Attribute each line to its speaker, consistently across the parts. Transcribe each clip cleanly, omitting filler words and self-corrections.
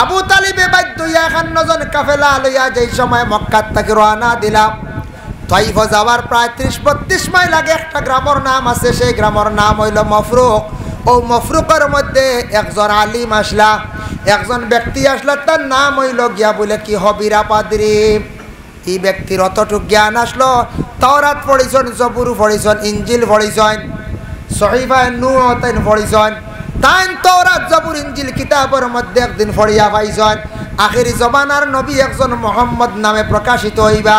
Speaker 1: আবু তালিবে বাধ্য হইয়া 51 জন কাফেলা লইয়া যেই সময় মক্কার থেকে রওনা দিলাম। তাইফ যাওয়ার প্রায় 30-32 মাইল আগে একটা গ্রামের নাম আছে, সেই গ্রামের নাম হইল মফরুক। ও মফরুকের মধ্যে একজন আলিম আসলা, একজন ব্যক্তি আসলা, তার নাম হইল গিয়া বলে কি হবিরা পাদ্রী। এই ব্যক্তির অতটুক জ্ঞান আসলো, তাওরাত পড়িছেন, জবুর পড়িছেন, ইঞ্জিল পড়িছেন, সহিফা নূহ তাইন পড়িছেন। তাইন তাওরাত জবুর ইঞ্জিল কিতাবের মধ্যে একদিন পড়িয়া পাইছেন আখিরি জমানার নবী একজন মোহাম্মদ নামে প্রকাশিত হইবা।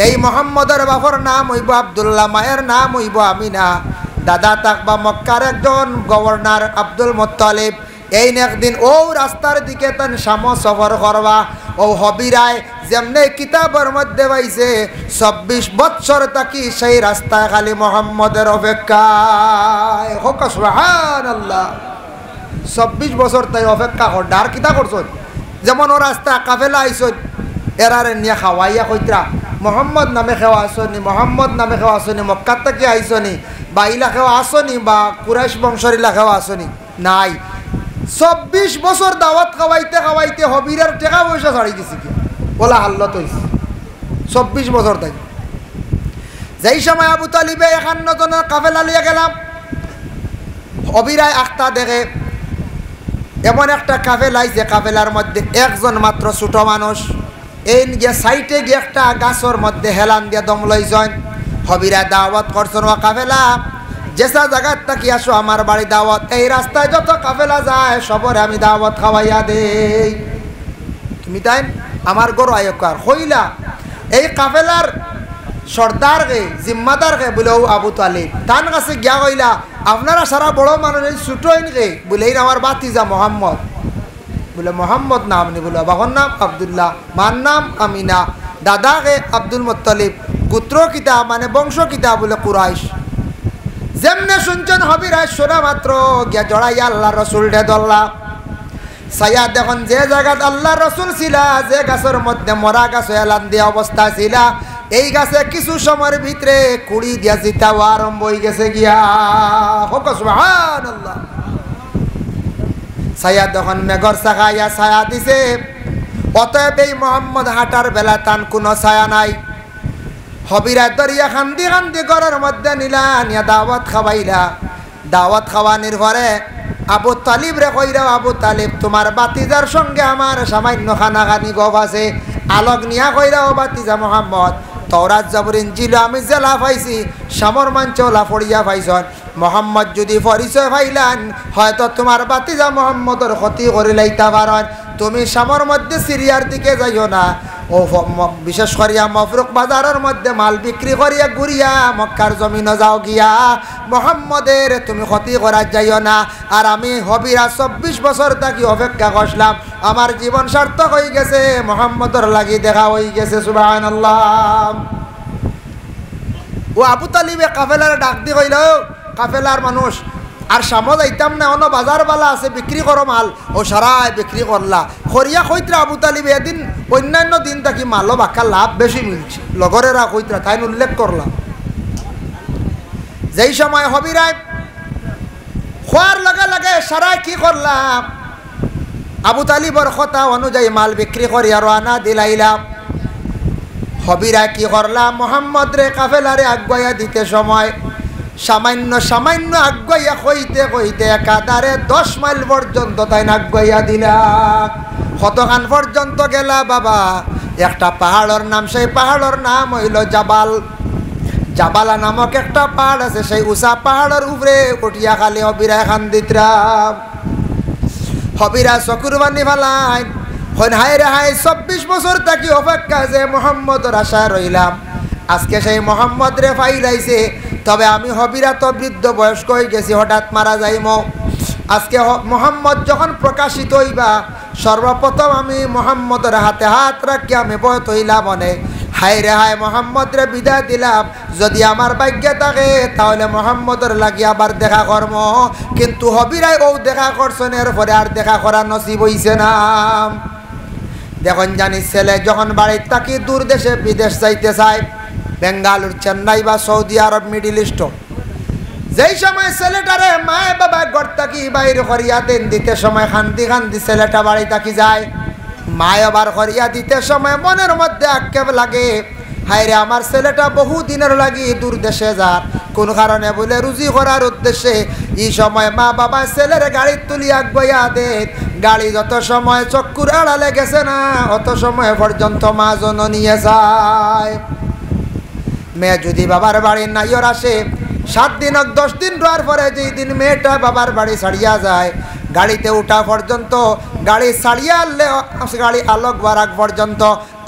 Speaker 1: এই মোহাম্মদের বাপর নাম হইব আব্দুল্লাহ, মায়ের নাম হইব আমিনা, দাদা থাকবা মক্কার একজন গভর্নর আব্দুল মুত্তালিব। এই একদিন ও রাস্তার দিকে তান শাম সফর করবা। ও হবিরায় যেমনে কিতাবের মধ্যে পাইছে 24 বৎসর থাকি সেই রাস্তায় খালি মোহাম্মদের অপেক্ষায়। হোক সুবহানাল্লাহ। 24 বছর তাই অপেক্ষা কর, ডার কিতা করছ। যেমন ও রাস্তা কাফেলা আইস, এরারে নিয়ে খাওয়াইয়া কইত্রা মোহাম্মদ নামে খেওয়া আসনি, মোহাম্মদ নামে খেওয়া আসনি, মক্কার থেকে আইসনি, বা ইলাকাও আসনি, বা কুরাইশ বংশের ইলাকাও আসনি, নাই। 24 বছর দাওয়াত খাওয়াইতে খাওয়াইতে হবিরার টাকা পয়সা ছাড়ি গেছি কি বলা হাল্লত হয়েছে। 24 বছর তাই। যেই সময় আবু তালিবে 51 জনের কাফেলা লিয়ে গেলাম, হবিরায় আখতা দেখে এমন একটা কাফেলা আইছে, কাফেলার মধ্যে একজন মাত্র ছোট মানুষ। এই গিয়ে সাইটে গিয়ে একটা গাছের মধ্যে হেলান দিয়ে দম লইছেন। হবিরা দাওয়াত করছেন, ও কাফেলা যেসা জায়গার থাকি আসো আমার বাড়ি দাওয়াত। এই রাস্তায় যত কাফেলা যায় সবরে আমি দাওয়াত খাওয়াইয়া দেই, তুমি তাই আমার গরু আয়কার হইলা। এই কাফেলার সর্দার গে জিম্মাদার গে বলে ও আবু তালিব। তার কাছে গিয়া কইলা আপনারা সারা বড় মানুষ ছোট গে বলে এই আমার বাতিজা মোহাম্মদ। বলে মোহাম্মদ নাম নি, বলে বাবার নাম আব্দুল্লাহ, মার নাম আমিনা, দাদা গে আব্দুল মুত্তালিব, গোত্র কিতা মানে বংশ কিতা বলে কুরাইশ। যেমনে শুনছেন হবিরাজ শোনা মাত্র গিয়া জড়াইয়া আল্লাহ রসুল ঢে ধরলা। সায়া দেখুন যে জায়গাত আল্লাহ রসুল ছিলা, যে গাছের মধ্যে মরা গাছ এলান দিয়া অবস্থা ছিলা, এই গাছে কিছু সময়ের ভিতরে কুড়ি দিয়া জিতাও আরম্ভ হয়ে গেছে গিয়া। হোক সুবহানাল্লাহ। ছায়া তখন মেঘর চাকাইয়া ছায়া দিছে। অতএব এই মোহাম্মদ হাঁটার বেলা তান কোনো ছায়া নাই। হবিরা দরিয়া খান্দি খান্দি ঘরের মধ্যে নিলা, নিয়া দাওয়াত খাওয়াইলা। দাওয়াত খাওয়ানির পরে আবু তালিব রে কইরা, আবু তালিব তোমার বাতিজার সঙ্গে আমার সামান্য খানাখানি গপ আছে। আলোক নিয়া কইরা, ও বাতিজা মোহাম্মদ, তওরাত জবুর ইঞ্জিল আমি যে লাভ পাইছি সামর মাঞ্চ লাভ পড়িয়া পাইছন। মোহাম্মদ যদি পরিচয় পাইলান হয়তো তোমার বাতিজা মোহাম্মদের ক্ষতি করে লাইতে পারেন। তুমি সামর মধ্যে সিরিয়ার দিকে যাইও না, ও বিশেষ করিয়া মফরুক বাজারের মধ্যে মাল বিক্রি করিয়া ঘুরিয়া মক্কার জমিনে যাও গিয়া। মোহাম্মদের তুমি ক্ষতি করার যাইও না। আর আমি হবিরা 24 বছর থাকি অপেক্ষা করলাম, আমার জীবন সার্থক হয়ে গেছে, মোহাম্মদর লাগি দেখা হয়ে গেছে। সুবহানাল্লাহ। ও আবু তালিবে কাফেলার ডাক দি কইল, কাফেলার মানুষ আর সামো যাইতাম না, অন্য বাজার বালা আছে বিক্রি করো মাল। ও সারাই বিক্রি করলা করিয়া কইত্রা আবু তালিবে এদিন অন্যান্য দিন থাকি মালও বাক্কা লাভ বেশি মিলছে। লগরেরা কইত্রা তাই উল্লেখ করলাম। যেই সময় হবিরায় খোয়ার লগে লগে সারাই কি করলাম, আবু তালিবর কথা অনুযায়ী মাল বিক্রি করিয়া রওনা দিলাইলাম। হবিরায় কি করলাম, মোহাম্মদ রে কাফেলারে আগুয়াইয়া দিতে সময় সামান্য সামান্য আগুয়াইয়া কইতে কইতে একাধারে 10 মাইল পর্যন্ত তাই আগুয়াইয়া দিলাম। কতখান পর্যন্ত গেলা বাবা, একটা পাহাড়ের নাম, সেই পাহাড়ের নাম হইল জাবাল। জাবালা নামক একটা পাহাড় আছে, সেই উষা পাহাড়ের উপরে উঠিয়া খালি হবিরা খান দিতরাম। হবিরা চকুর বানি ফেলাই হন, হাই রে হাই 24 বছর থাকি অপেক্ষা যে মোহাম্মদর আশায় রইলাম, আজকে সেই মোহাম্মদ রে ফাইলাইছে। তবে আমি হবিরা তো বৃদ্ধ বয়স্ক হয়ে গেছি, হঠাৎ মারা যাইম। আজকে মোহাম্মদ যখন প্রকাশিত হইবা, সর্বপ্রথম আমি মোহাম্মদের হাতে হাত রাখি আমি বয়ত হইলাম মনে, হাই রে হাই মোহাম্মদ রে বিদায় দিলাম। যদি আমার ভাগ্যে থাকে তাহলে মোহাম্মদের লাগি আবার দেখা কর্ম, কিন্তু হবিরাই ও দেখা করছেন, এরপরে আর দেখা করা নসিব হইছে না। দেখুন জানি ছেলে যখন বাড়ির থাকি দূর দেশে বিদেশ যাইতে চায়, বেঙ্গালুর, চেন্নাই বা সৌদি আরব, মিডিল ইস্ট, যেই সময় ছেলেটারে মায়ে বাবা ঘর থাকি বাইরে করিয়া দেন দিতে সময় খান্দি খান্দি ছেলেটা বাড়ি থাকি যায়, মায় আবার করিয়া দিতে সময় মনের মধ্যে আক্ষেপ লাগে, হায়রে আমার ছেলেটা বহু দিনের লাগি দূর দেশে যার কোন কারণে বলে রুজি করার উদ্দেশ্যে। এই সময় মা বাবা ছেলের গাড়ি তুলিয়া গইয়া দেন, গাড়ি যত সময় চক্কুর আড়ালে গেছে না অত সময় পর্যন্ত মা জননী যায়। মেয়ে যদি বাবার বাড়ির নাইর আসে 7 দিন 10 দিন রোয়ার পরে যেই দিন মেয়েটা বাবার বাড়ি ছাড়িয়া যায়, গাড়িতে উঠা পর্যন্ত, গাড়ি ছাড়িয়া আনলে গাড়ি আলোক বার আগ পর্যন্ত,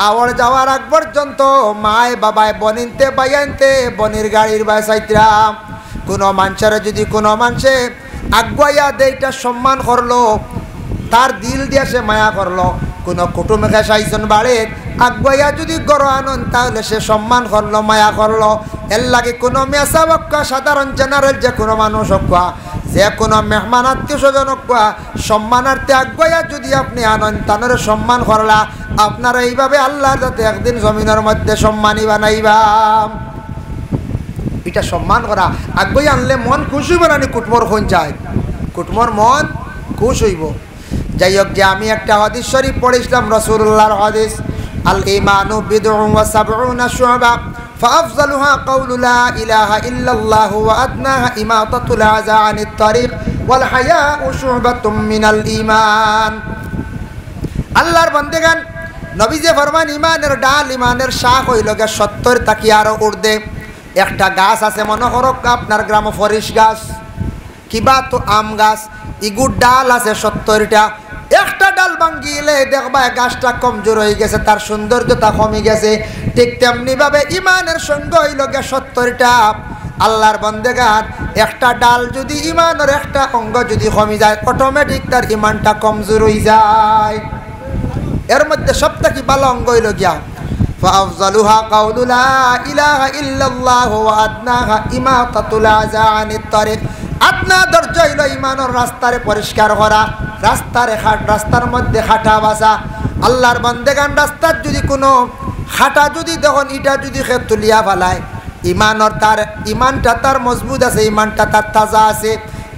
Speaker 1: আওয়ার যাওয়ার আগ পর্যন্ত মায় বাবায় বনিনতে বাইয়ানতে বনির গাড়ির বাসাইতরাম। কোনো মানুষের যদি কোনো মানুষে আগুয়াইয়া দেয়টা সম্মান করলো, তার দিল দিয়ে সে মায়া করলো। কোনো কুটুমকে 6 জন বাড়ে আগুয়াইয়া যদি গড় আনন তাহলে সে সম্মান করলো, মায়া করলো। এর লাগে কোনো মেসা বক্কা সাধারণ জেনারেল যে কোনো মানুষ হকা, যে কোনো মেহমান আত্মীয় স্বজন হকা, সম্মানার্থে আগুয়াইয়া যদি আপনি আনন তানের সম্মান করলা, আপনারা এইভাবে আল্লাহ যাতে একদিন জমিনের মধ্যে সম্মানী বানাইবা। এটা সম্মান করা আগুয়াই আনলে মন খুশ হইব না, কুটমোর খন যায়, কুটমোর মন খুশ হইব। যাই হোক, যে আমি একটা হাদিস শরীফ পড়েছিলাম রাসূলুল্লাহর হাদিস, আল ঈমানু বিদউন ওয়া সাবউনা শুআবা ফাআফযালুহা কাউলু লা ইলাহা ইল্লাল্লাহু ওয়া আদনাহা ইমাতাতুল আযা আনিত তারিক ওয়াল হায়াউ শুবাতুম মিনাল ঈমান। আল্লাহর বান্দেগান, নবীজি ফরমান ঈমানের ডাল, ঈমানের শাখ হইল গে 70 তাকি আরো উর্ধে। একটা গাছ আছে মনে করো আপনার গ্রাম ফরিশ গাছ কিবা তো আম গাছ, ইগুর ডাল আছে 70টা। একটা ডাল ভাঙ্গিলে দেখবা গাছটা কমজোর হয়ে গেছে, তার সৌন্দর্যতা কমে গেছে। ঠিক তেমনি ভাবে ইমানের সঙ্গ হইল গে 70টা। আল্লাহর বান্দেগান, একটা ডাল যদি ইমানের একটা অঙ্গ যদি কমে যায় অটোমেটিক তার ইমানটা কমজোর হয়ে যায়। এর মধ্যে সবথেকে ভালো অঙ্গ হইল গিয়া ফাআফযালুহা কাউলু লা ইলাহা ইল্লাল্লাহু ওয়া আদনাহা ইমাতাতুল আযা আনিত তারিক। আপনা ধৈর্য হইল ইমানের রাস্তারে পরিষ্কার করা, রাস্তার মধ্যে খাটা বাসা। আল্লাহর বান্দেগান, রাস্তার যদি কোনো খাটা যদি দেখুন ইটা যদি খেত তুলিয়া ফেলায়, ইমানের তার ইমানটা তার মজবুত আছে, ইমানটা তার তাজা আছে,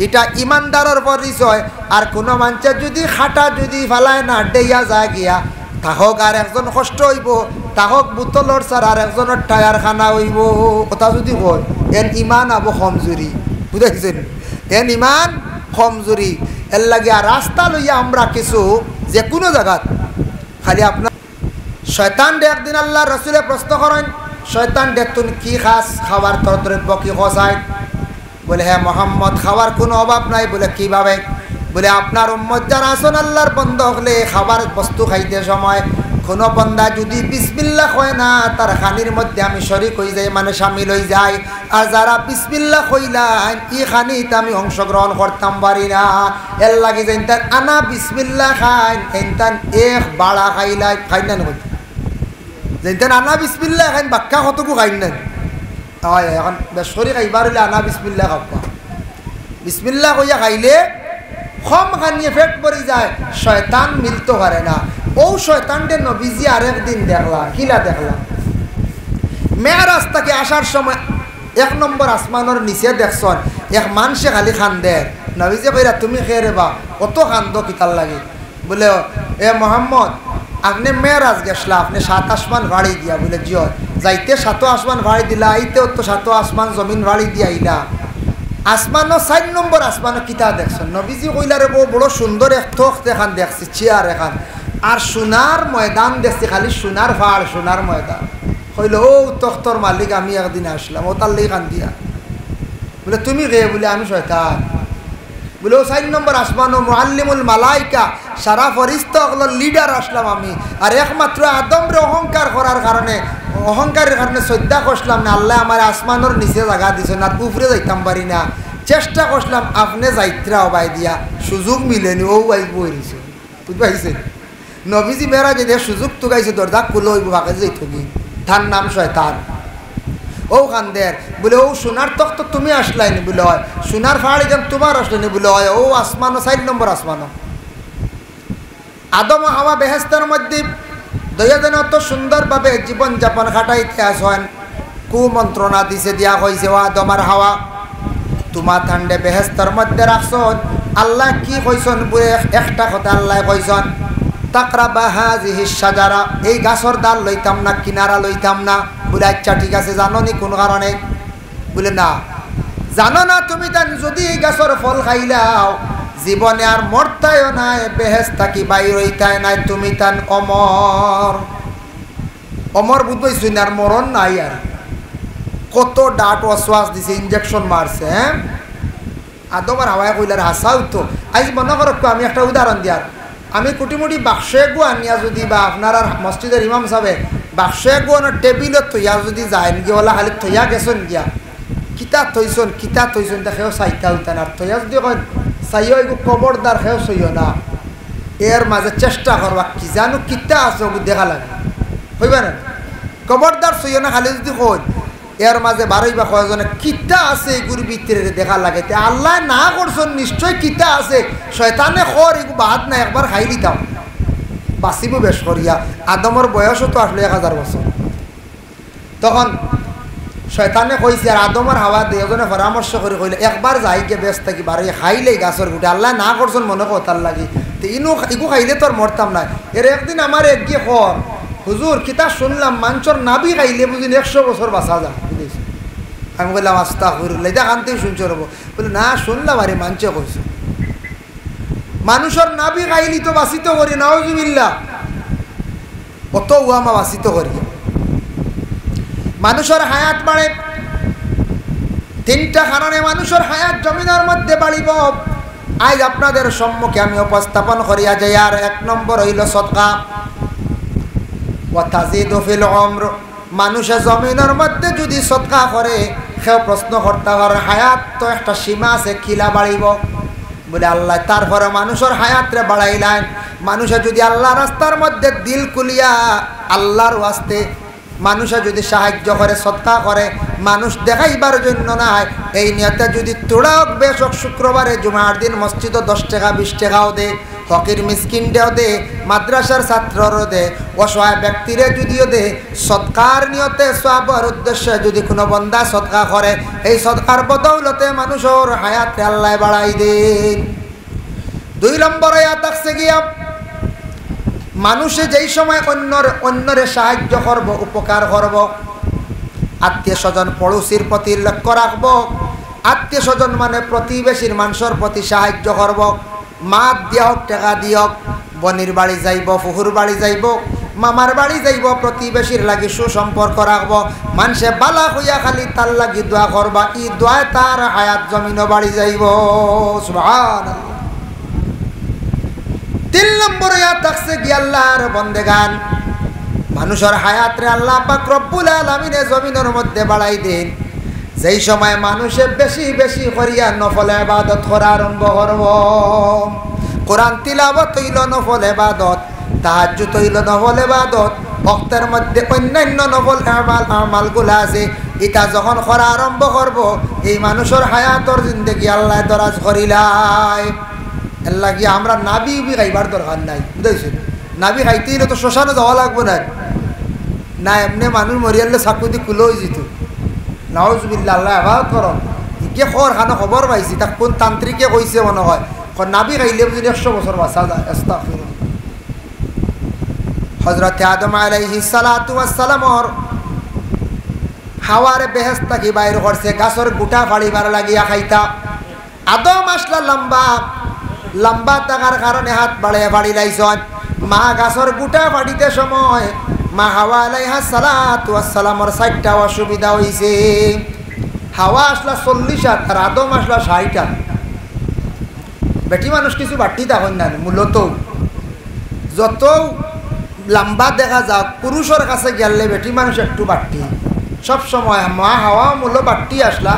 Speaker 1: এটা ইমানদারের পরিচয়। আর কোনো মানুষের যদি খাটা যদি ফেলায় না ডেইয়া যায় গিয়া, তাহক আর একজন কষ্ট হইব, তাহক বোতলর সার আর একজনের টায়ার খানা হইব। কথা যদি কয় এর ইমান আবো কমজোরি, বুঝাইছেন, এন ইমান কমজোরি। এর লাগে আর রাস্তা লইয়া আমরা কিছু যে কোনো জায়গাত খালি আপনার শয়তান ডে একদিন আল্লাহ রসুলে প্রশ্ন করেন, শয়তান ডে তুমি কি খাস, খাবার তোর দ্রব্য কি খসায়? বলে হ্যাঁ মোহাম্মদ, খাবার কোনো অভাব নাই। বলে কিভাবে? বলে আপনার উম্মত যারা আসন আল্লাহর বন্ধ হলে খাবার বস্তু খাইতে সময় কোনো বন্দা যদি বিসমিল্লাহ কয় না, তার খানির মধ্যে আমি শরীক হয়ে যাই, মানে সামিল হয়ে যাই। আর যারা বিসমিল্লাহ কইলাম ই খানিতে আমি অংশগ্রহণ করতাম পারি না। এর লাগে যে তার আনা বিসমিল্লাহ খাই এনতান এক বাড়া খাইলাই খাই না নয়, যেন আনা বিসমিল্লাহ খাইন বাক্কা কতকু খাইন না। হয় এখন শরীর খাইবার হইলে আনা বিসমিল্লাহ খাবা, বিসমিল্লাহ কইয়া খাইলে কম খানিয়ে পেট পড়ে যায়, শয়তান মিলতে পারে না। ও শয়তানটে নবীজি আরেকদিন দেখলা, কিলা দেখলা মেয়েরাজ থেকে আসার সময় 1 নম্বর আসমানের নিচে দেখছন এক মানুষে খালি খান্দে। নবীজি কইরা তুমি খেয়ে রে বা কত খান্দ কিতার লাগে? বলে এ মোহাম্মদ, আপনি মেয়েরাজ গেছলা, আপনি 7 আসমান ভাড়ি দিয়া। বলে জিও, যাইতে 7 আসমান ভাড়ি দিলা, আইতেও তো 7 আসমান জমিন ভাড়ি দিয়া আইলা। আসমানো 4 নম্বর আসমানো কিতা দেখছেন? নবীজি কইলারে বড় সুন্দর এক তখ্ত এখান দেখছি, চেয়ার এখান, আর সোনার ময়দান দেখছি, খালি সোনার পাহাড়, সোনার ময়দান। কইল ও তখ্তর মালিক, আমি একদিন আসলাম, ও তার লেগে খান দিয়া। বলে তুমি রে? বলে আমি শয়তান। বলে ও 4 নম্বর আসমানো মুআল্লিমুল মালাইকা, সারা ফরিস্তা ওগুলোর লিডার আসলাম আমি। আর একমাত্র আদমরে অহংকার করার কারণে, অহংকারের কারণে শ্রদ্ধা করলাম না, আল্লাহ আমার আসমানোর নিচে জায়গা দিছে না, উপরে যাইতাম পারি না। চেষ্টা করলাম আপনি যাইত্রা অবাই দিয়া, সুযোগ মিলেনি, ও বাইক বইছে, বুঝতে পারছেন? নবীজি মেয়েরা যে সুযোগ তো গাইছে, দরজা খুলে হইব ভাগে যাই থাকি, তার নাম শয়তান। ও খান্দের বলে ও সোনার তখ্ত তুমি আসলাইনি? বলে হয়। সোনার পাহাড়ি যেন তোমার আসলাইনি? বলে হয়। ও আসমানো 4 নম্বর আসমানো। আদম হাওয়া বেহেস্তের মধ্যে দয়াজনে অত সুন্দরভাবে জীবনযাপন খাটাইতে আসেন, কুমন্ত্রণা দিছে দিয়া হয়েছে ও আদম আর হাওয়া। তোমার ঠান্ডে বেহেস্তের মধ্যে রাখছন। আল্লাহ কি কইসন বলে একটা কথা আল্লাহ কইসন, তাকরাবা হাযিহিশ শাজারা, এই গাছর ডাল লইতাম না, কিনারা লইতাম না। বলে আচ্ছা ঠিক আছে, জানো নি কোন কারণে? বলে না, জানো না তুমি তান যদি এই গাছর ফল খাইলাও জীবনে আর মরতায়ও নাই, বেহেশত থাকি বাইর হইতায় নাই, তুমি তান অমর। অমর বুঝবইছি না, আর মরণ নাই। আর কত ডাট ওয়াসওয়াস দিছে, ইনজেকশন মারছে। হ্যাঁ, আদমের হাওয়ায় কইলার হাসাও তো। আজ মনে করো আমি একটা উদাহরণ দিয়ার, আমি কুটিমুটি বাক্সে গুয়া নিয়া যদি, বা আপনার মসজিদের ইমাম সাহেব বাক্সে গুয়ানোর টেবিলত থইয়া যদি যায় গিয়ে ওলা খালি থইয়া গেছেন গিয়া, কিতা থইছন তা সেও চাইতা হইতেন। আর থইয়া যদি কয় চাইও এগু কবরদার সেও চইও না, এর মাঝে চেষ্টা করবা কি জানো কিতা আছে ওগু দেখা লাগে, হইবা না? কবরদার চইও না, খালি যদি কই এর মাঝে বারইবা কয়জনে কিতা আছে এগুর ভিতরে দেখা লাগে। আল্লাহ না করছেন নিশ্চয় কিতা আছে, শয়তানে খর এগু বাদ না, একবার খাই লিতাম বাঁচিব বেশ করিয়া। আদমর বয়সও তো আসলে 1000 বছর। তখন শয়তানে কইছে, আর আদমর হাওয়া দুজনে পরামর্শ করে কইলে একবার যাইকে ব্যস্ত থাকি বাড়ি খাইলেই গাছের গুটে। আল্লাহ না করছেন মনে কথার লাগি, তো ইগু খাইলে তোর মরতাম না। এর একদিন আমার এক গিয়ে খর, হুজুর কিতা শুনলাম মানুষের নাবি খাইলে বুঝিন 100 বছর বাঁচা যায়। বুঝেছি? আমি বললাম আস্তাগফিরুল্লাহ, এটা কানতেই শুনছো রব? বলে না শুনলাম, আরে মানুষে কইছে মানুষের নাবি খাইলি তো বাঁচিত করি, নাউজুবিল্লাহ, অত উয়ামা বাঁচিত করি। মানুষের হায়াত বাড়ে 3টা কারণে মানুষের হায়াত জমিনের মধ্যে বাড়িব। আজ আপনাদের সম্মুখে আমি উপস্থাপন করিয়া যাই। আর 1 নম্বর হইল সদকা। ওয়া তাজিদু ফিল উমর, মানুষে জমিনের মধ্যে যদি সদকা করে, কেউ প্রশ্ন করতে পারে হায়াত তো একটা সীমা আছে, কিলা বাড়িব? বলে আল্লাহ তারপরে মানুষের হায়াতরে বাড়াইলেন। মানুষে যদি আল্লাহ রাস্তার মধ্যে দিল কুলিয়া আল্লাহর ওয়াস্তে মানুষে যদি সাহায্য করে, সদকা করে, মানুষ দেখাইবার জন্য নয়, এই নিয়তে যদি তোড়াও বেশ শুক্রবারে জুমার দিন মসজিদও 10 টাকা 20 টাকাও দে, ফকির মিসকিনটাও দে, মাদ্রাসার ছাত্ররও দে, অসহায় ব্যক্তিরে যদিও দে, সৎকার নিয়তে সওয়াবের উদ্দেশ্যে যদি কোনো বন্দা সদকা করে, এই সদকার বদৌলতে মানুষের হায়াতে আল্লাহ বাড়াই দেন। 2 নম্বর আয়াত আছে গিয়া মানুষে যেই সময় অন্যরে সাহায্য করব, উপকার করব, আত্মীয় স্বজন পড়োশির প্রতি লক্ষ্য রাখব। আত্মীয় স্বজন মানে প্রতিবেশীর মানুষের প্রতি সাহায্য করব, মাত দিয়ক টাকা দিয়ক, বনির বাড়ি যাইব, ফুহুর বাড়ি যাইব, মামার বাড়ি যাইব, প্রতিবেশীর লাগি সুসম্পর্ক রাখব। মানুষে বালা হইয়া খালি তার লাগি দোয়া করবা, ই দোয়ায় তার হায়াত জমিনও বাড়ি যাইব। সুবহানাল্লাহ। 3 নম্বরে থাকছে কি আল্লাহর বন্দেগান, মানুষের হায়াতরে আল্লাহ পাক রব্বুল আলামিনে জমিনের মধ্যে বাড়াই দেন। যেই সময় মানুষে বেশি বেশি করিয়া নফল ইবাদত করা আরম্ভ করব। কোরআন তিলাওয়াত হইল নফল ইবাদত, তাহাজ্জুদ হইল নফল ইবাদত, ওয়াক্তের মধ্যে অন্যান্য নফল আমালগুলো আছে, এটা যখন করা আরম্ভ করব, এই মানুষের হায়াতর জিন্দেগি আল্লাহ দরাজ করিলাই। এর লাগি আমরা নাবি খাইবার দরকার নাই, বুঝাইছেন? নাবি খাইতে হলে তো শ্মশানে যাওয়া লাগবো না, না এমনি মানুষ মরিয়ালে চাকুদি কুলো হয়ে যেত। নাউজুবিল্লাহ, আল্লাহ ইবাদত করো। ইকে খর খানো খবর পাইছি, তাক কোন তান্ত্রিকে কইছে মনে হয়, নাবি খাইলে বুঝি 100 বছর বাঁচা যায়। আস্তাগফিরুল্লাহ। হযরত আদম আলাইহিস সালাতু ওয়াস সালামর হাওয়ারে বেহেশত থেকে বাইর করছে, গাছের গুটা ফাড়িবার লাগিয়া খাইতা। আদম আসলা লম্বা থাকার কারণে হাত বাড়িয়ে ফাড়ি লাইছন। মা গাছের গুটা ফাড়িতে সময় মা হাওয়া আলাইহিস সালাতু ওয়াস সালামর 4টা অসুবিধা হইছে। হাওয়া আসলা 40 হাত আর আদম আসলা 60 হাত। বেটি মানুষ কিছু বাড়তি তখন না, মূলত যত লম্বা দেখা যাক পুরুষের কাছে গেলে বেটি মানুষ একটু বাড়তি। সব সময় মা হাওয়া মূল বাড়তি আসলা,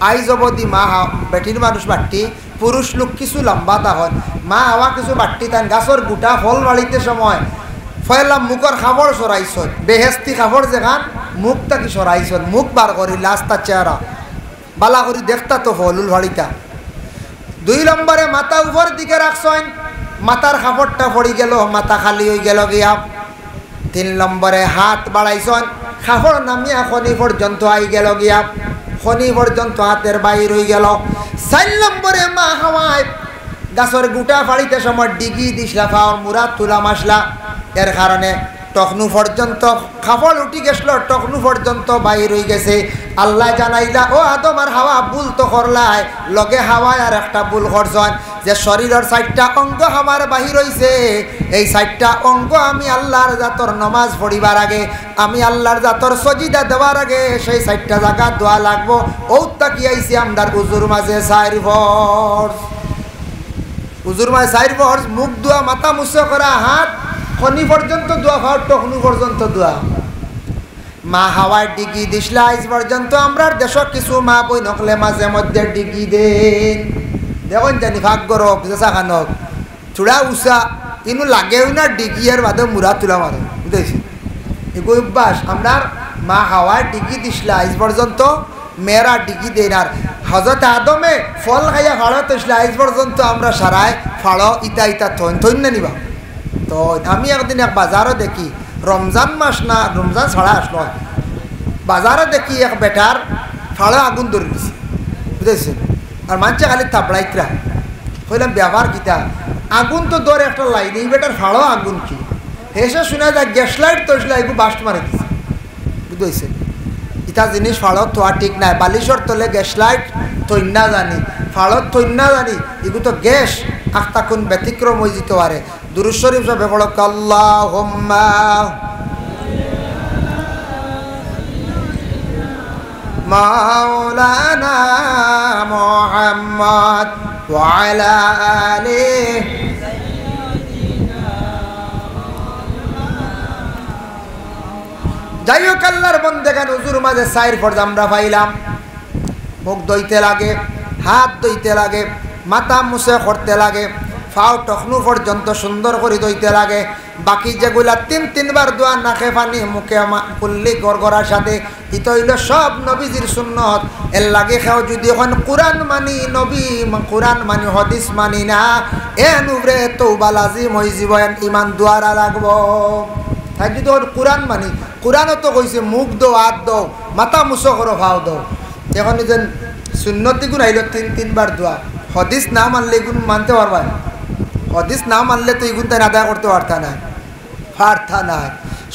Speaker 1: আইজ অবধি মা বেটির মানুষ বাড়তি, পুরুষ লোক কিছু লম্বা তখন, মা হাওয়া কিছু বাড়তি তান। গাছের গুটা ফল বাড়িতে সময় ফয়লা মুখর খাবর সরাইছ, বেহেস্তি খাবর যেখান মুখ তাকি সরাইছ, মুখ বার করি লাস্তার চেহারা বালা করি দেখতা তো ফলুল ভাড়িতা। 2 নম্বরে মাথা উপর দিকে রাখছেন, মাথার খাপড়টা পড়ি গেল, মাথা খালি হয়ে গেল গিয়া। 3 নম্বরে হাত বাড়াইছেন, খাপড় নামিয়া খনি পর্যন্ত আই গেল গিয়া, খনি পর্যন্ত হাতের বাইর হয়ে গেল। 4 নম্বরে মা হাওয়ায় গাছের গুটা ফাড়িতে সময় ডিগি দিসলা ফাওয়ার মুরাদ তুলা মাসলা এর কারণে টকনু পর্যন্ত খাফল উঠি গেছিল, টকনু পর্যন্ত বাইর হয়ে গেছে। আল্লাহ জানাইলা ও আদম আর হাওয়া ভুল তো করলাই, লগে হাওয়ায় আর একটা ভুল করছেন যে শরীরের 4টা অঙ্গ আমার বাহির হইছে, এই 4টা অঙ্গ আমি আল্লাহর জাতর নমাজ পড়িবার আগে, আমি আল্লাহর জাতর সজিদা দেওয়ার আগে সেই 4টা জায়গা দোয়া লাগবো। ও তাকি আইছি আমদার উজুর মাঝে 4 ফরজ, উজুর মাঝে 4 ফরজ, মুখ দোয়া, মাথা মুছে করা, হাত খনি পর্যন্ত দোয়া, ফাও টকনু পর্যন্ত দোয়া। মা হাওয়ায় ডিগি দিসলা আজ পর্যন্ত আমরা দেশ কিছু মা বই নকলে মাঝে মধ্যে ডিগি দেন, দেখুন জানি ভাগ্যর চেষা খানক চূড়া উষা কিন্তু লাগেও না ডিগি এর বাদে মুরা তুলা মারে, বুঝেছি এগুলো অভ্যাস। আমরা মা হাওয়ায় ডিগি দিসলা আজ পর্যন্ত মেয়েরা ডিগি দেন। আর হজরত আদমে ফল খাইয়া ফাড়ো তসলা আজ পর্যন্ত আমরা সারায় ফাড়ো ইতা ইতা থইন না নিবা। তো আমি একদিন এক বাজারও দেখি, রমজান মাস না রমজান ছাড়া আসলো, বাজারে দেখি এক বেটার ফাড়ো আগুন ধরে দিছে, বুঝেছেন। আর মানুষে খালি থাপড়াইতরা, বললাম ব্যবহার কিতা, আগুন তো ধরে একটা লাইন, এই বেটার ফাড়ো আগুন কি, হেসে শোনা যায় গ্যাস লাইট তসলা এগুলো বাস্ট মারে দিছে, বুঝেছেন। ইটা জিনিস ফাড়ত থোয়া ঠিক নাই, বালিশর তলে গ্যাস লাইট থইন না জানি, ফাড়ত থইন না জানি, এগুলো তো গ্যাস আখতা কোন ব্যতিক্রম হয়ে যেতে পারে। দুরূদ শরীফ সবে পড়ো, আল্লাহুম্মা মাওলানা মুহাম্মদ ওয়া আলা আলিহি। যাই হোক আল্লাহর বন্দেগান হুজুর মাঝে 4 ফরজ আমরা পাইলাম। মুখ ধুইতে লাগে, হাত ধুইতে লাগে, মাথা মুছে করতে লাগে, ফাও টকনু পর্যন্ত সুন্দর করে ধুইতে লাগে। বাকি যেগুলা 3 বার দোয়া, নাকে পানি, মুখে কুল্লি গড়গড়ার সাথে, ইতো হইল সব নবীজির সুন্নত। এর লাগে খাও যদি এখন কোরআন মানি, নবী কোরআন মানি, হদিস মানি না, এন উবরে তওবা লাজিম হয়ে জীবন ইমান দুয়ারা লাগবো। তাই যদি কোরআন মানি, কোরআনও তো কইছে মুখ দো, হাত দো, মাথা মুছো করো, ফাও দো। এখন যেন সুন্নতি গুণ আইল 3 বার দোয়া, হদিস না মানলে এগুন মানতে পারবা না, হদিস না মানলে তো এগুন তাই আদায় করতে পারতা না, পারতা না।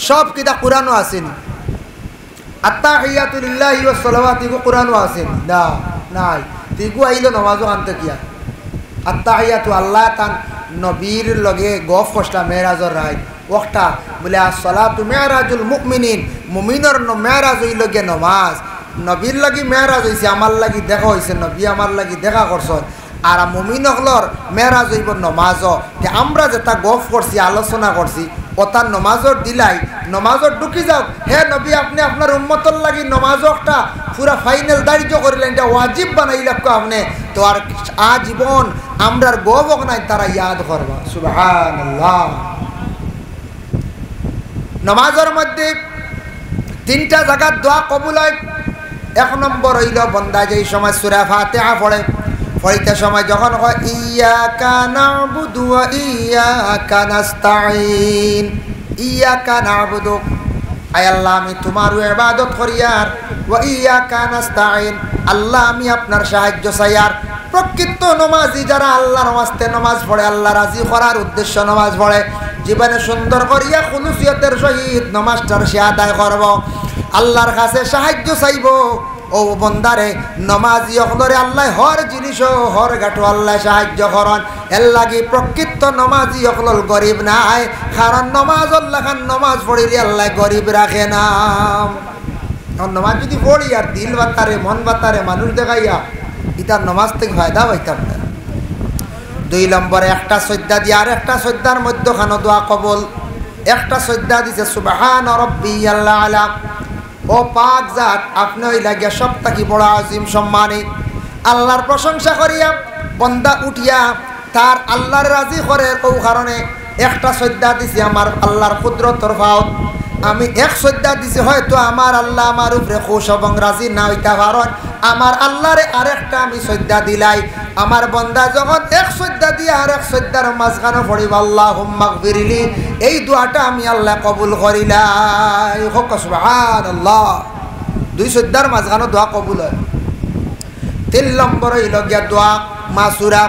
Speaker 1: সব কিতা কোরআনও আসেনি, আত্তাহিয়াতু লিল্লাহি ওয়াস সালাওয়াতু এগু কোরআনও আসেনি না, নাই তিগু আইল নামাজও আনতে কিয়া। আত্তাহিয়াতু আল্লাহ তান নবীর লগে গফ কষ্টা মেরাজর রায় ওটা বলে আসসালাতু মেরাজুল মুমিনিন, মুমিনের মেরাজ হইল গে নমাজ। নবীর লাগি মেরাজ হয়েছে, আমার লাগি দেখা হয়েছে, নবী আমার লাগি দেখা করছেন। আর মুমিন হলর মেরাজ হইব নমাজও। আমরা যেটা গফ করছি, আলোচনা করছি, ওটার নমাজর দিলাই, নমাজর ঢুকি যাও, হে নবী আপনি আপনার উম্মতর লাগি নমাজও একটা পুরা ফাইনাল দায়িত্ব করিলেন, এটা ওয়াজিব বানাইল আপনি। তো আর আজীবন আমরার গবক নাই, তারা ইয়াদ করবা। সুবহানাল্লাহ। নমাজের মধ্যে 3টা জায়গার দোয়া কবুল হয়। 1 নম্বর হইল বন্দা যেই সময় সূরা ফাতিহা পড়ে, পড়িতে সময় যখন হয় ইয়াকা নাবুদু ওয়া ইয়াকা নাস্তাঈন, ইয়াকা নাবুদু আয় আল্লাহ আমি তোমার ইবাদত করি, আর ওয়া ইয়াকা নাস্তাঈন আল্লাহ আমি আপনার সাহায্য চাই। আর প্রকৃত নমাজি যারা আল্লাহর ওয়াস্তে নমাজ পড়ে, আল্লাহ রাজি করার উদ্দেশ্য নমাজ পড়ে, জীবনে সুন্দর করিয়া খুলুসিয়তের সহিত নমাজটার সে আদায় করব, আল্লাহর কাছে সাহায্য চাইব। ও বন্দারে নমাজি অকলরে আল্লাহ হর জিনিস হর গাঠো আল্লাহ সাহায্য করন। এর লাগি প্রকৃত নমাজি অকলল গরিব নাই, কারণ নমাজ আল্লাহ খান নমাজ পড়িলে আল্লাহ গরিব রাখে না। নমাজ যদি পড়ি আর দিল বাতারে, মন বাতারে, মানুষ দেখাইয়া, ইতার নমাজ থেকে ফায়দা পাইতাম না। 2 নম্বরে একটা সজ্জা দিয়ে আর একটা সজ্জার মধ্যখানে দোয়া কবুল। একটা সজ্জা দিছে সুবহান রাব্বিয়াল আলা, ও পাক জাত আপনি ওই লাগিয়া সব থাকি বড় আজিম সম্মানী। আল্লাহর প্রশংসা করিয়া বন্দা উঠিয়া তার আল্লাহর রাজি করে, ও কারণে একটা সজ্জা দিছি আমার আল্লাহর কুদরতর ফাও। আমি এক সজ্জা দিছি, হয়তো আমার আল্লাহ আমার উপরে খুশ এবং রাজি না হইতে পারেন, আমার আল্লাহরে আরেকটা আমি সজ্জা দিলাই। আমার বন্দা যখন এক সজ্জা দিয়ে আর এক সজ্জার মাঝখানে পড়িব আল্লাহুম্মা গফিরলি, এই দোয়াটা আমি আল্লাহ কবুল করিলাই। সুবহানাল্লাহ। 2 সজ্জার মাঝখানে দোয়া কবুল হয়। 3 নম্বর হইল গিয়া দোয়া মাসুরা।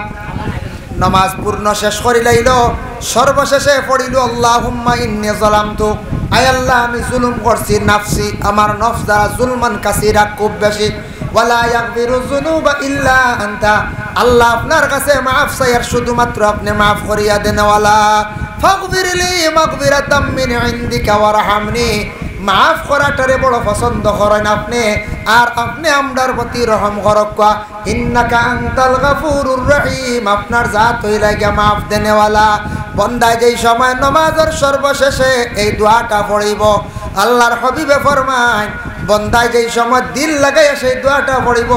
Speaker 1: নামাজ পূর্ণ শেষ করি লাইল, সর্বশেষে পড়িল আল্লাহুম্মা ইন্নী যালামতু, আয় আল্লাহ আমি জুলুম করছি নাফসি, আমার নফস দ্বারা জুলমান কাসীরা, খুব বেশি, ওয়ালা ইয়াগফিরু যুনুবা ইল্লা আনতা, আল্লাহ আপনার কাছে মাফ চাই আর শুধুমাত্র আপনি মাফ করিয়া দেন। ওয়ালা ফাগফিরলি মাগফিরাতাম মিন ইনদিকা ওয়ারহামনি, মাফ করাটারে বড় পছন্দ করেন আপনি, আর আপনি আমরার প্রতি রহম করক্কা। ইন্নাকা আনতাল গাফুরুর রহিম, আপনার জাত হইলা গিয়া মাফ দেনেওয়ালা। বন্দা যেই সময় নামাজের সর্বশেষে এই দোয়াটা পড়িব, আল্লাহর হাবিবে ফরমায় বন্দা যেই সময় দিল লাগাইয়া সেই দোয়াটা পড়িব,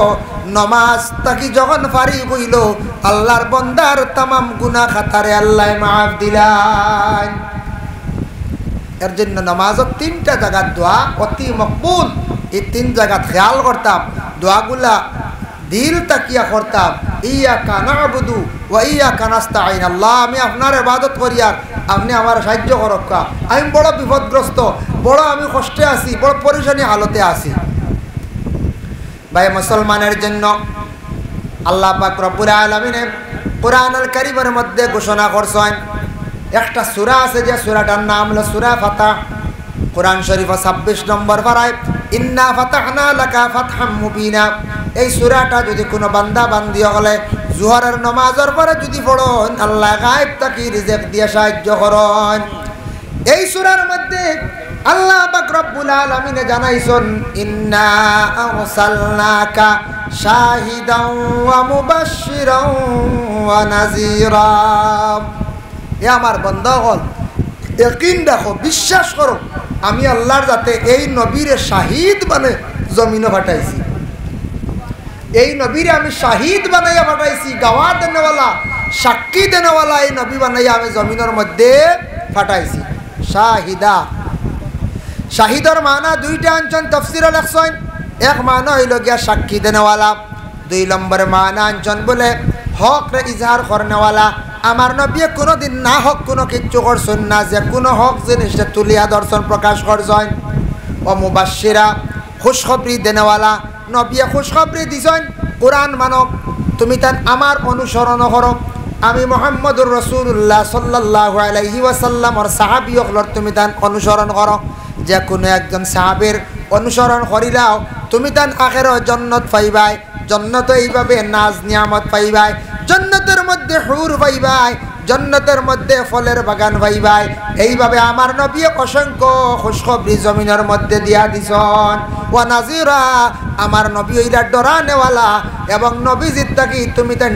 Speaker 1: নমাজ তাকি যখন ফারি হইল আল্লাহর বন্দার তামাম গুনাহ খাতারে আল্লাহ মাফ দিলাই। এর জন্য নামাজের 3টা জায়গার দোয়া অতি মকবুল। এই 3 জায়গা খেয়াল করতাম, দোয়াগুলা দিল তাকিয়া করতাম। ইয়াকা না'বুদু ওয়া ইয়াকা নাস্তাঈন, আল্লাহ আমি আপনার ইবাদত করি আর আপনি আমার সাহায্য করক্কা। আমি বড় বিপদগ্রস্ত, বড় আমি কষ্টে আছি, বড় পরেশানি হালতে আছি। ভাই মুসলমানের জন্য আল্লাহ পাক রব্বুল আলামিন কোরআনুল কারীমের মধ্যে ঘোষণা করছেন, একটা সূরা আছে যে সূরাটার নাম হলো সূরা ফাতাহ। কোরআন শরীফে 26 নম্বর পারায় ইন্না ফাতাহনা লাকা ফাতহাম মুবিনা, এই সূরাটা যদি কোনো বান্দা বান্দি হলে জোহরের নামাজের পরে যদি পড়েন, আল্লাহ গায়েব তাকি রিজিক দিয়ে সাহায্য করেন। এই সূরার মধ্যে আল্লাহ পাক রব্বুল আলামিন জানাইছেন ইন্না আরসালনাকা শাহিদাও ওয়া মুবাশশিরাও ওয়া নাযীরা, এ আমার বান্দাগণ ইয়াকিন রাখো, বিশ্বাস করো, আমি আল্লাহর যাতে এই নবীরে শাহিদ বানাই জমিনে পাঠাইছি। এই নবীরে আমি শাহিদ বানাইয়া পাঠাইছি, গাওয়া দেনেওয়ালা, সাক্ষী দেনেওয়ালা এই নবী বানাইয়া আমি জমিনের মধ্যে পাঠাইছি। শাহিদা, শাহিদর মানা 2টা আনছেন তাফসীরে লেখছেন। এক মানা হইল গিয়া সাক্ষী দেনেওয়ালা, 2 নম্বরে মানা আনছেন বলে হক রে ইজহার করনেওয়ালা। আমার নবী কোনোদিন না হক কোনো কিচ্ছু করছেন না, যে কোনো হক জিনিসটা তুলিয়া দর্শন প্রকাশ করছেন। ও মুবাশশিরা, খুশখবরি দেনেওয়ালা, নবী খুশখবরি দিছেন কোরআন মানব, তুমি তান আমার অনুসরণ করো। আমি মুহাম্মদুর রাসূলুল্লাহ সাল্লাল্লাহু আলাইহি ওয়াসাল্লামর সাহাবী হলর তুমি তান অনুসরণ করো। যে কোনো একজন সাহাবীর অনুসরণ করিলাও তুমি তান আখিরাত জান্নাত পাইবাই, জান্নাত এইভাবে নাজ নিয়ামত পাইবাই, জান্নাতের মধ্যে হুর পাইবাই, জান্নাতের মধ্যে ফলের বাগান পাইবাই। এইভাবে আমার নবী অসংখ্য খুশখবরি জমিনের মধ্যে দিয়া দিছেন। ওয়া নাযীরা, আমার নবী হইলা ডরানেওয়ালা, এবং নবী জিত্তাকি তুমি তেন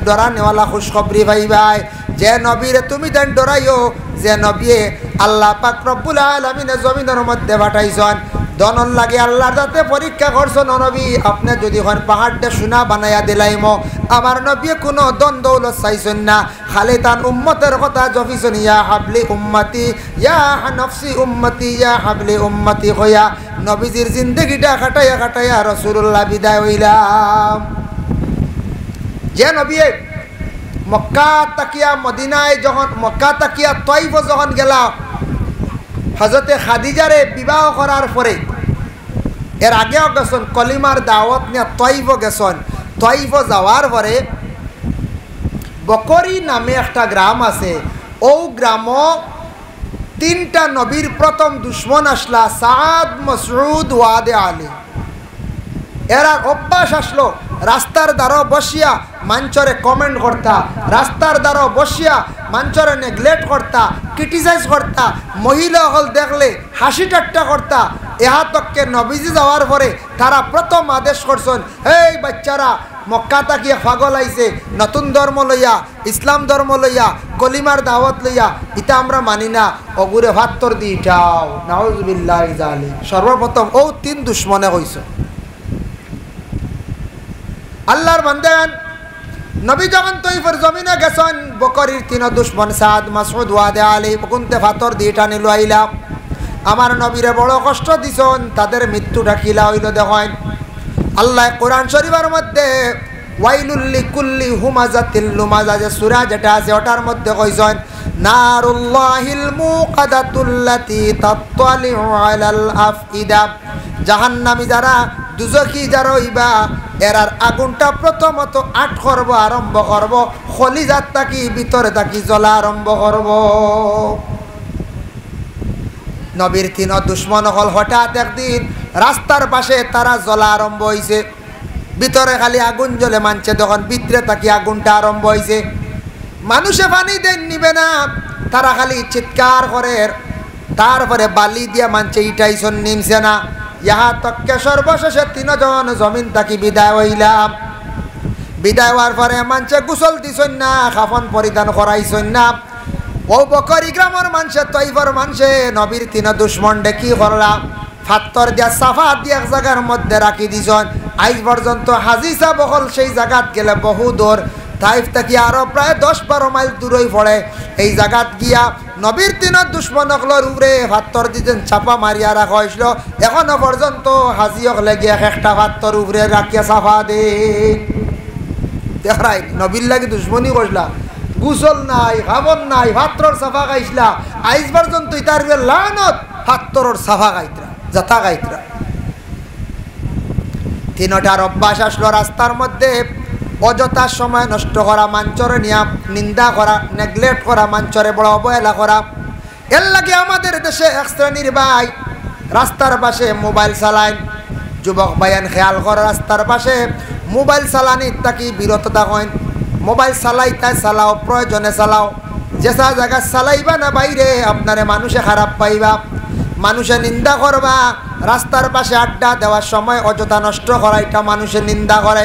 Speaker 1: ডরানেওয়ালা খুশখবরি পাইবাই। যে নবীরে তুমি তেন ডরাইও, যে নবী আল্লাহ পাক রব্বুল আলামিন জমিনের মধ্যে পাঠাইছেন, দনন লাগে আল্লাহর যাতে পরীক্ষা করছেন। নবী আপনি যদি হন পাহাড়টা সোনা বানাইয়া দিলাইম, আমার নবী কোনো দন দৌলত চাইছেন না, খালি তার উম্মতের কথা জফিছেন, ইয়া হাবলি উম্মতি ইয়া নফসি উম্মতি ইয়া হাবলি উম্মতি কইয়া নবীজির জিন্দগিটা কাটাইয়া কাটাইয়া রাসূলুল্লাহ বিদায় হইলাম। যে নবী মক্কা তাকিয়া মদিনায় যখন, মক্কা তাকিয়া তয়ফ যখন গেলা, হযরতে খাদিজারে বিবাহ করার পরে, এর আগেও গেছেন কলিমার দাওয়াত নিয়ে তয়ফ গেছেন। তয়ফ যাওয়ার পরে বকরি নামে একটা গ্রাম আছে, ও গ্রাম 3টা নবীর প্রথম দুশ্মন আসলা, সাদ, মাসউদ, ওয়াদে আলী। এরা অভ্যাস আসলো রাস্তার দ্বারা বসিয়া মাঞ্চরে কমেন্ট করতা, রাস্তার দ্বারা বসিয়া মাঞ্চরে নেগলেক্ট করতা, ক্রিটিসাইজ করতা, মহিলা হল দেখলে হাসি ঠাট্টা করতা। এহাতককে নবীজি যাওয়ার পরে তারা প্রথম আদেশ করছেন, এই বাচ্চারা মক্কা তাকিয়া পাগল আইছে, নতুন ধর্ম লইয়া, ইসলাম ধর্ম লইয়া, কলিমার দাওয়াত লইয়া, ইটা আমরা মানি না, অগুরে ভাত্তর দি যাও, নাউজুবিল্লাহি জালিক। সর্বপ্রথম ও 3 দুশ্মনে কইছে। আল্লাহর বান্দান নবী যখন তয়ফের জমিনে গেছেন, বকরির 3 দুশ্মন সাদ, মাসউদ, ওয়াদে আলী কুনতে ফাতর দিয়ে টানি লইলা। আমার নবীরে বড় কষ্ট দিছেন, তাদের মৃত্যুটা কিলা হইল দেখেন। আল্লাহ কোরআন শরীফের মধ্যে ওয়াইলুল লিকুল্লি হুমাজাতিল লুমাজা যে সূরা যেটা আছে ওটার মধ্যে কইছেন, নারুল্লাহিল মুকাদাতুল্লাতি তাত্তালিউ আলাল আফইদা, জাহান্নামী যারা দুজকি যারা হইবা এরার আগুনটা প্রথমত আট করব আরম্ভ করব খলিজাত থাকি ভিতরে থাকি জ্বলা আরম্ভ করব নবীর তিন দুশ্মন হল হঠাৎ একদিন রাস্তার পাশে তারা জ্বলা আরম্ভ হয়েছে ভিতরে খালি আগুন জ্বলে মানছে তখন ভিতরে থাকি আগুনটা আরম্ভ হয়েছে মানুষে পানি দেন নিবে না তারা খালি চিৎকার করে তারপরে বালি দিয়া মানছে ইটাইছন নিমছে না ইহা তককে সর্বশেষে তিনজন জমিন থাকি বিদায় হইলাম বিদায় হওয়ার পরে মানছে গোসল দিছন না কাফন পরিধান করাইছন না ও বকরি গ্রামের মানুষে তৈফর মানুষে নবীর তিন দুশ্মন ডেকি করলাম ফাত্তর দিয়া সাফা দিয়ে এক জায়গার মধ্যে রাখি দিছন আজ পর্যন্ত হাজিসা বহল সেই জায়গাত গেলে বহু দূর তাইফ থেকে আরো প্রায় 10-12 মাইল দূরই পড়ে এই জায়গাত গিয়া নবীর তিন দুশ্মনকলর উপরে ফাত্তর দিতেন চাপা মারিয়া রাখা হয়েছিল এখনো পর্যন্ত হাজিয়ক লেগে একটা ফাত্তর উপরে রাখিয়া সাফা দে দেখাই নবীর লাগে দুশ্মনী করলা গুসল নাই খাবন নাই ফাত্তর সাফা গাইছিলা আজ পর্যন্ত তার লানত ফাত্তরর সাফা গাইতরা যাতা গাইতরা তিনটার অভ্যাস আসলো রাস্তার মধ্যে অযথা সময় নষ্ট করা মাঞ্চরে নিয়া নিন্দা করা নেগলেক্ট করা মাঞ্চরে বড় অবহেলা করা এর লাগে আমাদের দেশে এক শ্রেণীর ভাই রাস্তার পাশে মোবাইল চালায় যুবক ভাইয়ান খেয়াল করে রাস্তার পাশে মোবাইল চালানি তাকি বিরত থাকেন মোবাইল চালাইতে চালাও প্রয়োজনে চালাও যেসা জায়গা চালাইবা না বাইরে আপনারে মানুষে খারাপ পাইবা মানুষে নিন্দা করবা রাস্তার পাশে আড্ডা দেওয়ার সময় অযথা নষ্ট করা এটা মানুষের নিন্দা করে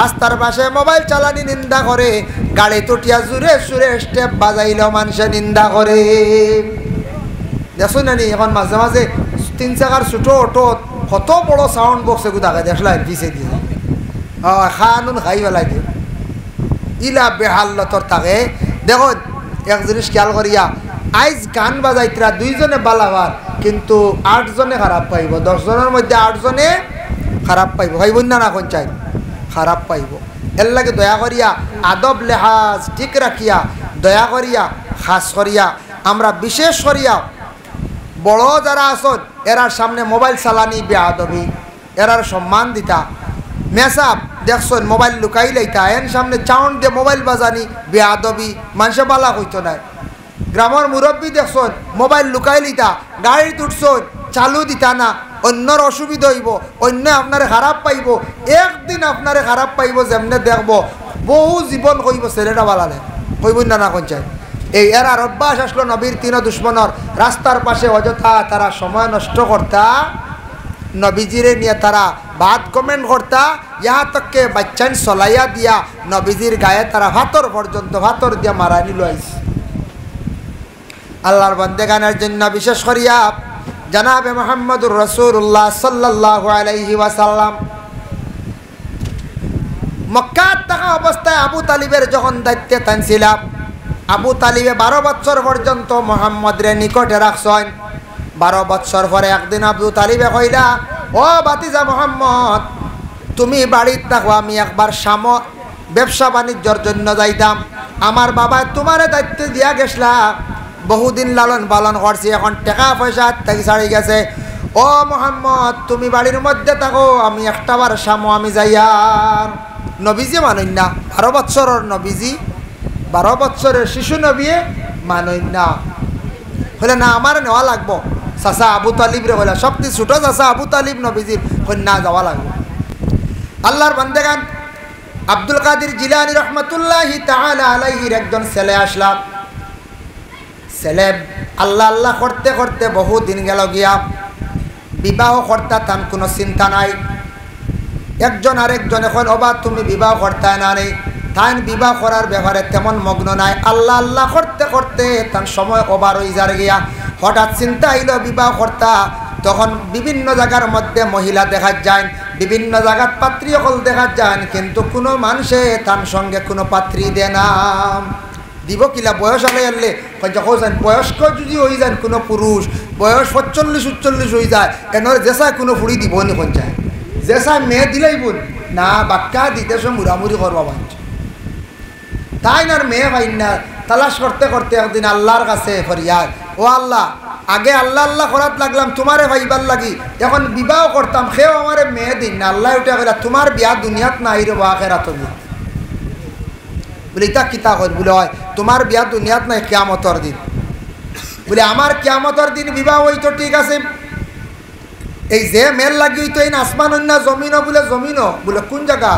Speaker 1: রাস্তার পাশে মোবাইল চালানি নিন্দা করে গাড়ি তুটিয়া জুড়ে সুরে স্টেপ বাজাইলেও মানুষে নিন্দা করে দেখো না নি এখন মাঝে মাঝে 3 চাকার ছোটো অটো কত বড় সাউন্ড বক্স এগুলো দেখা দেখলাম পিছিয়ে দিয়ে খানুন খাই পেলাই দিয়ে ইলা বেহাল্লতর থাকে দেখো এক জিনিস খেয়াল করিয়া আইজ গান বাজাইতরা 2 জনে বালাবার কিন্তু 8 জনে খারাপ পাইব 10 জনের মধ্যে 8 জনে খারাপ পাইব ভাইব না কোন চাই খারাপ পাইব এর লাগে দয়া করিয়া আদব লেহাজ ঠিক রাখিয়া দয়া করিয়া খাস করিয়া আমরা বিশেষ করিয়া বড় যারা আসন এরার সামনে মোবাইল চালানি বেআদবি এরার সম্মান দিতা মেসাব দেখছেন মোবাইল লুকাই লাইতা এর সামনে চাউন্ড দিয়ে মোবাইল বাজানি বেআদবি মানুষে বালা হইতো না গ্রামের মুরব্বী দেখছেন মোবাইল লুকাই লিতা গাড়ি তুটছন চালু দিতা না অন্যর অসুবিধা হইব অন্য আপনারে খারাপ পাইব একদিন আপনারে খারাপ পাইব যেমনে দেখব বহু জীবন কইব ছেলেটা বালালে কইব না কোন চাই এই এরার অভ্যাস আসলো নবীর তিন দুশ্মনর রাস্তার পাশে অযথা তারা সময় নষ্ট করতা নবীজিরে নিয়ে তারা বাদ কমেন্ট করতা ইহা তককে বাচ্চান চলাইয়া দিয়া নবীজির গায়ে তারা ভাতর পর্যন্ত ভাতর দিয়া মারা নিল আইছে আল্লাহর বান্দেগানের জন্য বিশেষ করিয়া জনাবে মুহাম্মদুর রাসূলুল্লাহ সাল্লাল্লাহু আলাইহি ওয়াসাল্লাম মক্কাত থাকা অবস্থায় আবু তালিবের যখন দায়িত্বে থানছিলাম আবু তালিবে 12 বছর পর্যন্ত মুহাম্মদের নিকটে রাখছেন 12 বছর পরে একদিন আবু তালিবে কইলা ও বাতিজা মুহাম্মদ তুমি বাড়িতে থাকো আমি একবার শাম ব্যবসা বাণিজ্যর জন্য যাইতাম আমার বাবা তোমারে দায়িত্ব দিয়া গেছলা বহুদিন লালন পালন করছি এখন টাকা পয়সা থেকে ছাড়ি গেছে ও মুহাম্মদ তুমি বাড়ির মধ্যে থাকো আমি একটাবার শামো আমি যাইয়ার নবীজি মানই না 12 বছরের নবীজি 12 বছরের শিশু নবী মানই না হলে না আমার নেওয়া লাগবো চাচা আবু তালিব রে হলে সবচেয়ে ছোট চাচা আবু তালিব নবীজির কন্যা যাওয়া লাগবে আল্লাহর বান্দেগান আব্দুল কাদের জিলানী রহমতুল্লাহি তাআলা আলাইহির একজন ছেলে আসলাম ছেলে আল্লাহ আল্লাহ করতে করতে বহু দিন গেল গিয়া বিবাহ করতে তার কোনো চিন্তা নাই একজন আরেকজন এখন ওবা তুমি বিবাহ করতে না নেই তাই বিবাহ করার ব্যাপারে তেমন মগ্ন নাই আল্লাহ আল্লাহ করতে করতে তার সময় ওবার হয়ে যার গিয়া হঠাৎ চিন্তা আইল বিবাহ করতা তখন বিভিন্ন জায়গার মধ্যে মহিলা দেখা যায় বিভিন্ন জায়গার পাত্রী সকল দেখা যায় কিন্তু কোনো মানুষে তার সঙ্গে কোনো পাত্রী দেয় না দিব কিলা বয়স আলে আনলে যখন বয়স্ক যদি হয়ে যান কোনো পুরুষ বয়স 45-46 হয়ে যায় এনর জেসা কোনো ফুড়ি দিব নি কোন চায় জেসা মেয়ে দিলেই বোন না বাক্কা দিতে সব মুড়ামুড়ি করবা বাঞ্চ তাই না মেয়ে পাই না তালাশ করতে করতে একদিন আল্লাহর কাছে ফরিয়াদ ও আল্লাহ আগে আল্লাহ আল্লাহ করাত লাগলাম তোমারে ভাইবার লাগি, এখন বিবাহ করতাম সেও আমারে মেয়ে দিন না। আল্লাহ উঠে গেলা তোমার বিয়া দুনিয়াত নাই রে আখেরাত বলে ইতা কিতা কর বলে হয় তোমার বিয়া দুনিয়াত নাই কিয়ামতর দিন। বলে আমার কিয়ামতর দিন বিবাহ হইতো ঠিক আছে, এই যে মেল লাগি হইতো এই আসমান অন্য জমিনও বলে জমিনও বলে কোন জায়গা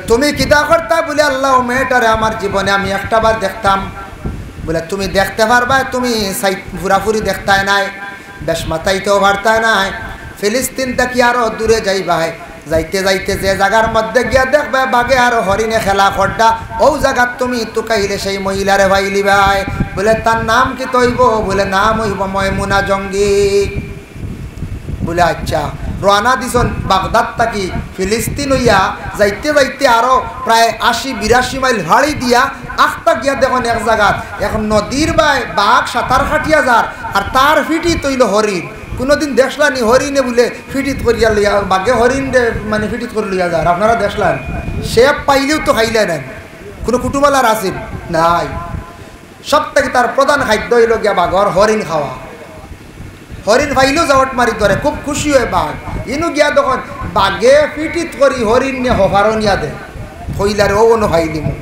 Speaker 1: তুমি কিতা করতা বলে আল্লাহ মেয়েটারে আমার জীবনে আমি একটা বার দেখতাম। বলে তুমি দেখতে পারবা, তুমি ফুরাফুরি দেখতাই নাই, বেশ মাথাইতেও পারতাই নাই, ফিলিস্তিন থেকে আরো দূরে যাইবাই, যাইতে যাইতে যে জায়গার মধ্যে গিয়া দেখবে বাঘে আর হরিণে খেলা করডা, ও জায়গার তুমি তুকাইলে সেই মহিলারে ভাইলি ভাই। বলে তার নাম কি তৈব? বলে নাম হইব ময়মুনা জঙ্গি। বলে আচ্ছা রানা দিছন বাগদাদ থাকি ফিলিস্তিন হইয়া যাইতে যাইতে আরো প্রায় ৮০-৮২ মাইল হাড়ি দিয়া আখতা গিয়া দেখুন এক জায়গাত এখন নদীর বাঘ সাঁতার খাটিয়া যার আর তার ফিটি তৈল হরিণ। কোনোদিন দেখলানি হরিণে বলে ফিটিত করিয়া লইয়া বাঘে হরিণ মানে ফিটিত করে লইয়া যার? আপনারা দেখলেন? সে পাইলেও তো খাইলে নেন, কোনো কুটুমালার আসেন নাই। সব থেকে তার প্রধান খাদ্য হইল গিয়া বাঘর হরিণ খাওয়া। হরিণ ভাইলেও যাওয়াট মারি ধরে, খুব খুশি হয় বাঘ। ইনু গিয়া তখন বাঘে ফিটিত করি হরিণ নিয়ে হফারনিয়া দে হইলারে ও কোনো ভাইলি মু